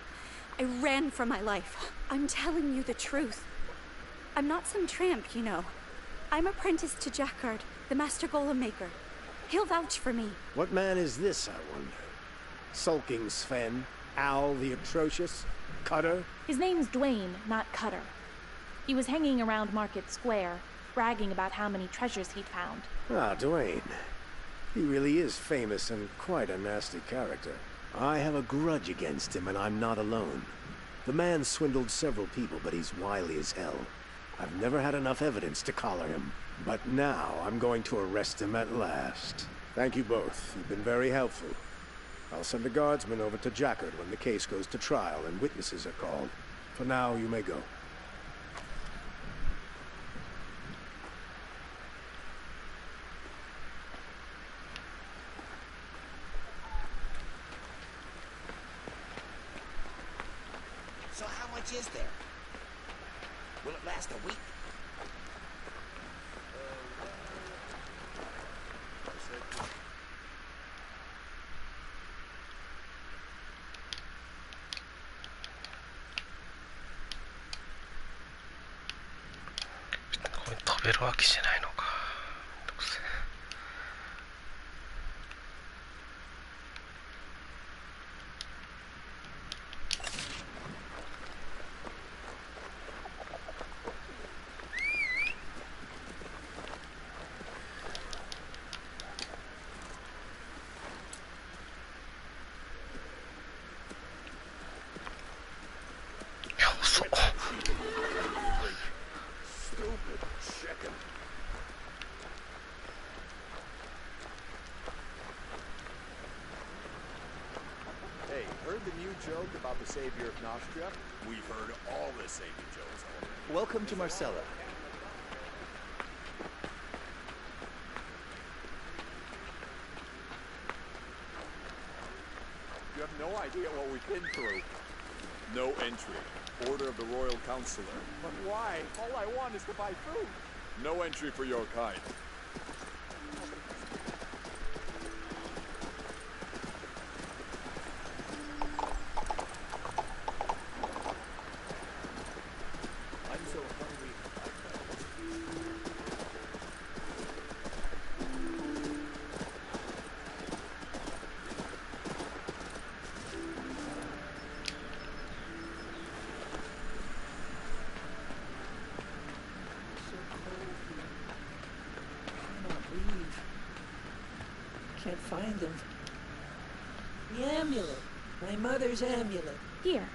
I ran for my life. I'm telling you the truth. I'm not some tramp, you know. I'm apprenticed to Jackard, the master golem maker. He'll vouch for me. What man is this, I wonder? Sulking Sven? Owl the Atrocious? Cutter? His name's Dwayne, not Cutter. He was hanging around Market Square, bragging about how many treasures he'd found. Ah, Dwayne. He really is famous and quite a nasty character. I have a grudge against him, and I'm not alone. The man swindled several people, but he's wily as hell. I've never had enough evidence to collar him. But now I'm going to arrest him at last. Thank you both. You've been very helpful. I'll send a guardsman over to Jackard when the case goes to trial and witnesses are called. For now, you may go. So how much is there? Will it last a week? るわけじゃないのか。どうせHey, heard the new joke about the savior of Nostria? We've heard all the savior jokes already. Welcome to Marcella. You have no idea what we've been through. No entry. Order of the Royal Counselor. But why? All I want is to buy food. No entry for your kind. I'm so hungry. Can't find them. The amulet. My mother's amulet. Here.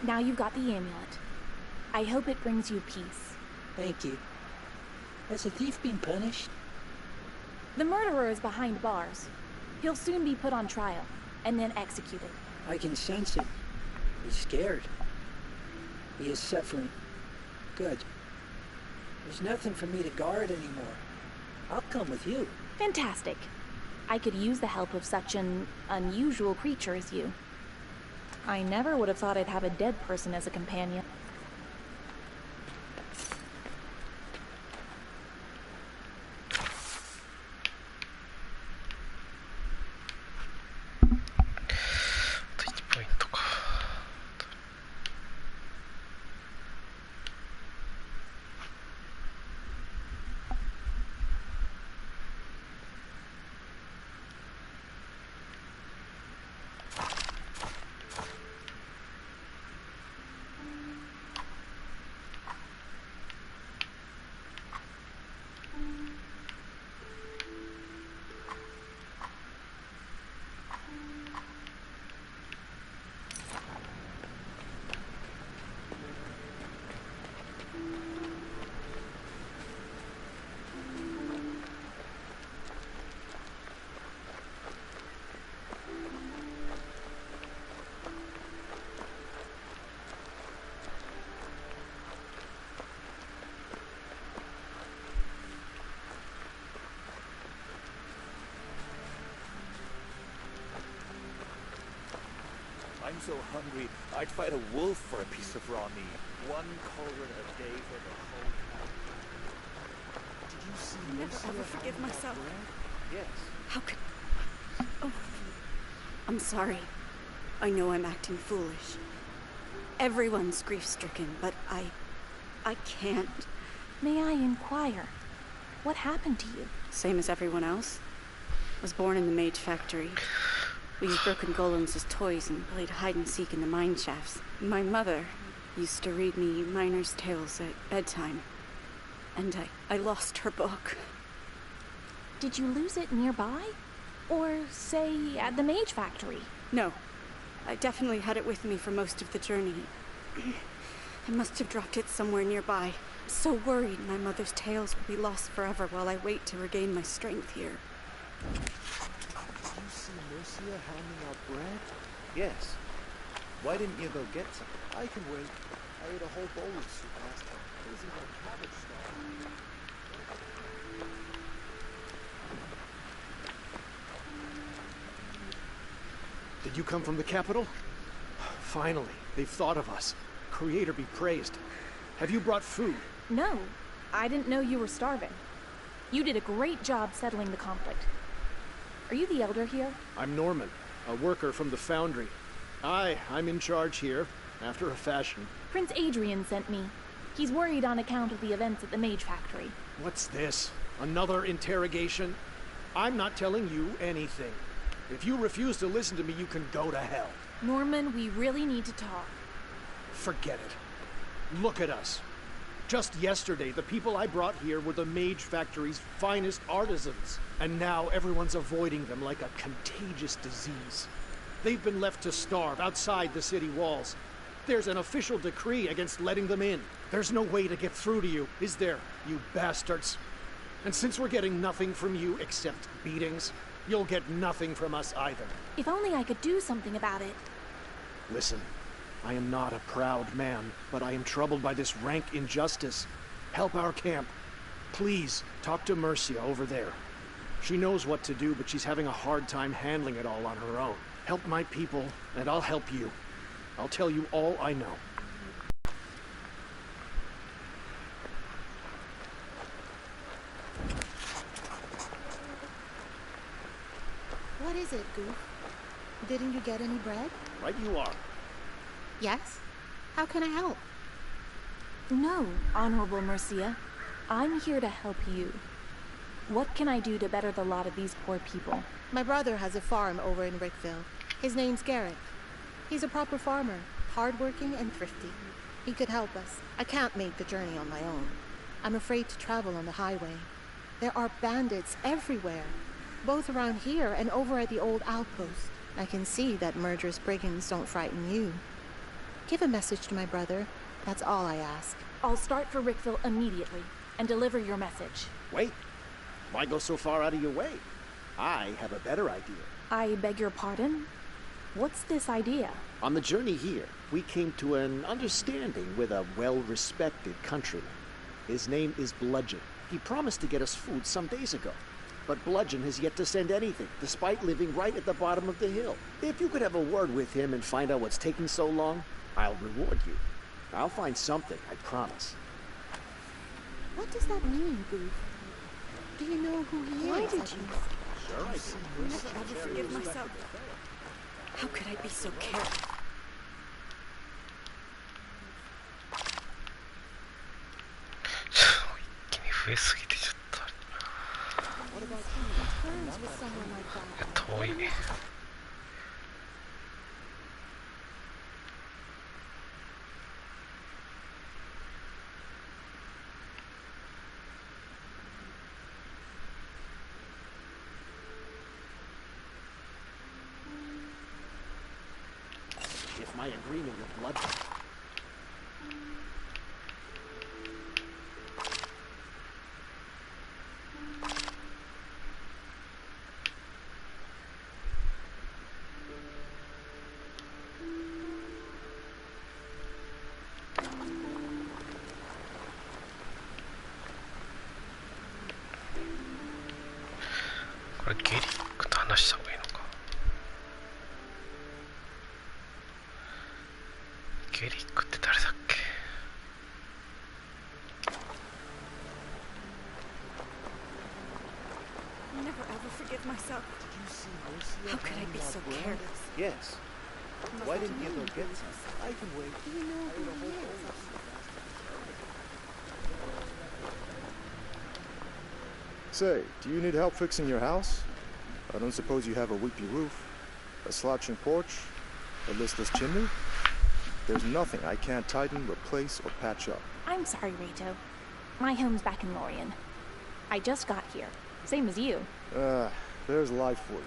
Now you've got the amulet. I hope it brings you peace. Thank you. Has the thief been punished? The murderer is behind bars. He'll soon be put on trial, and then executed. I can sense it. He's scared. He is suffering. Good. There's nothing for me to guard anymore. I'll come with you. Fantastic. I could use the help of such an unusual creature as you. I never would have thought I'd have a dead person as a companion. I'm so hungry, I'd fight a wolf for a piece of raw meat. One cauldron a day for the whole town. Did you see I'll never ever forgive myself. Yes. How could... Oh. I'm sorry. I know I'm acting foolish. Everyone's grief-stricken, but I can't. May I inquire? What happened to you? Same as everyone else. Was born in the mage factory. We used broken golems as toys and played hide-and-seek in the mine shafts. My mother used to read me miner's tales at bedtime. And I lost her book. Did you lose it nearby? Or, say, at the mage factory? No. I definitely had it with me for most of the journey. I must have dropped it somewhere nearby. So worried my mother's tales will be lost forever while I wait to regain my strength here. Mercia handing out bread? Yes. Why didn't you go get some? I can wait. I ate a whole bowl of soup last time. There's even a cabbage stalk. Did you come from the capital? Finally, they've thought of us. Creator be praised. Have you brought food? No. I didn't know you were starving. You did a great job settling the conflict. Are you the elder here? I'm Norman, a worker from the foundry. I'm in charge here, after a fashion. Prince Adrian sent me. He's worried on account of the events at the Mage Factory. What's this? Another interrogation? I'm not telling you anything. If you refuse to listen to me, you can go to hell. Norman, we really need to talk. Forget it. Look at us. Just yesterday, the people I brought here were the Mage Factory's finest artisans. And now everyone's avoiding them like a contagious disease. They've been left to starve outside the city walls. There's an official decree against letting them in. There's no way to get through to you, is there, you bastards? And since we're getting nothing from you except beatings, you'll get nothing from us either. If only I could do something about it. Listen, I am not a proud man, but I am troubled by this rank injustice. Help our camp. Please, talk to Mercia over there. She knows what to do, but she's having a hard time handling it all on her own. Help my people, and I'll help you. I'll tell you all I know. What is it, Goof? Didn't you get any bread? Right you are. Yes? How can I help? No, Honorable Mercia. I'm here to help you. What can I do to better the lot of these poor people? My brother has a farm over in Rickville. His name's Garrett. He's a proper farmer, hardworking and thrifty. He could help us. I can't make the journey on my own. I'm afraid to travel on the highway. There are bandits everywhere, both around here and over at the old outpost. I can see that murderous brigands don't frighten you. Give a message to my brother. That's all I ask. I'll start for Rickville immediately and deliver your message. Wait. Why go so far out of your way? I have a better idea. I beg your pardon? What's this idea? On the journey here, we came to an understanding with a well-respected countryman. His name is Bludgeon. He promised to get us food some days ago. But Bludgeon has yet to send anything, despite living right at the bottom of the hill. If you could have a word with him and find out what's taking so long, I'll reward you. I'll find something, I promise. What does that mean, Goof? Do you know who he is? Why did you? Sure I do. I'll never ever forgive myself. How could I be so careless? What about turns with someone like that? 遠いね。If my agreement with Bludgeon...これゲリックと話した方がいいのか。ゲリックって誰だっけ。I'll never ever forgive myself. How could I be so careless? Yes. Why didn't you go get some? I can wait. Do you know who he is? Say, do you need help fixing your house? I don't suppose you have a weepy roof, a slouching porch, a listless chimney? There's nothing I can't tighten, replace, or patch up. I'm sorry, Reito. My home's back in Lorien. I just got here. Same as you. There's life for you.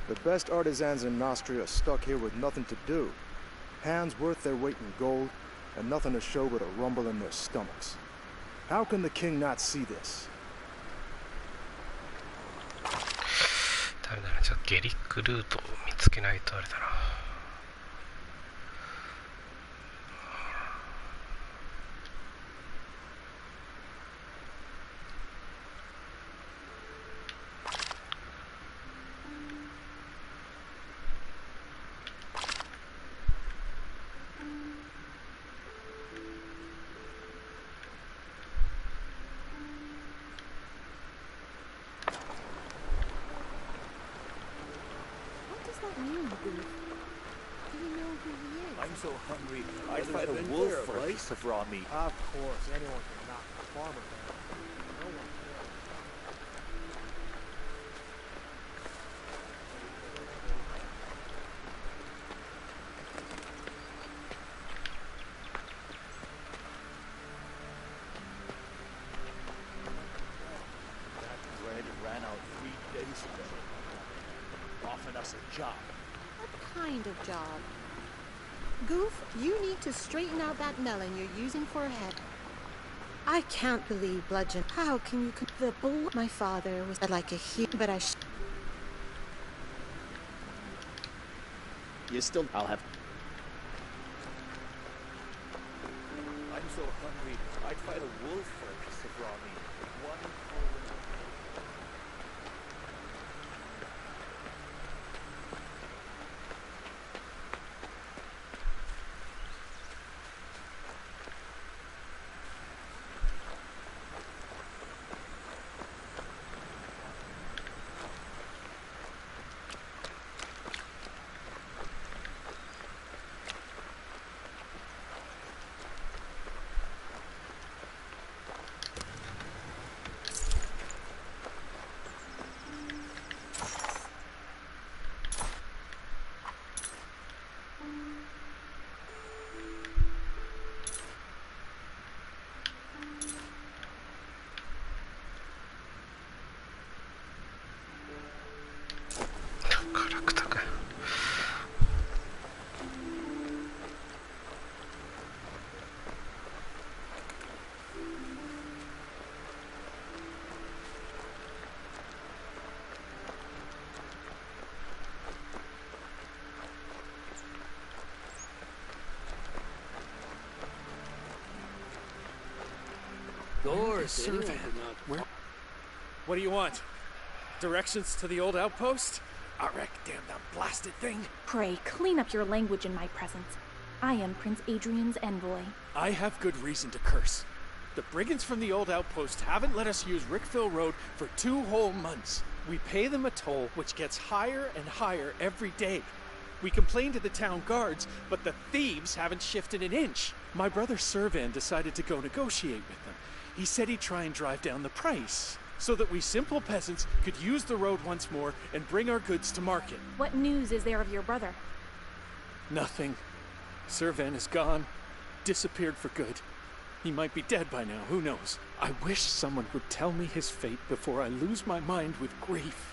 The best artisans in Nostria are stuck here with nothing to do. Hands worth their weight in gold, and nothing to show but a rumble in their stomachs. How can the king not see this? ダメだな、ちょっとゲリックルートを見つけないとあれだな。What does that mean, Goof? so hungry, I'd fight a wolf for a piece of raw meat. Of course, anyone can knock the farmer down. No one cares. That bread ran out 3 days ago. Offering us a job. What kind of job? Goof, you need to straighten out that melon you're using for a head. I can't believe Bludgeon. How can you the bull? My father was like a but I You still... I'll have... I'm so hungry, I'd fight a wolf for a piece of raw meat. One whole... Doors, What do you want? Directions to the old outpost? I wreck, damn that blasted thing. Pray, clean up your language in my presence. I am Prince Adrian's envoy. I have good reason to curse. The brigands from the old outpost haven't let us use Rickville Road for 2 whole months. We pay them a toll which gets higher and higher every day. We complain to the town guards, but the thieves haven't shifted an inch. My brother Servan decided to go negotiate with them. He said he'd try and drive down the price, so that we simple peasants could use the road once more and bring our goods to market. What news is there of your brother? Nothing. Servan is gone, disappeared for good. He might be dead by now, who knows? I wish someone would tell me his fate before I lose my mind with grief.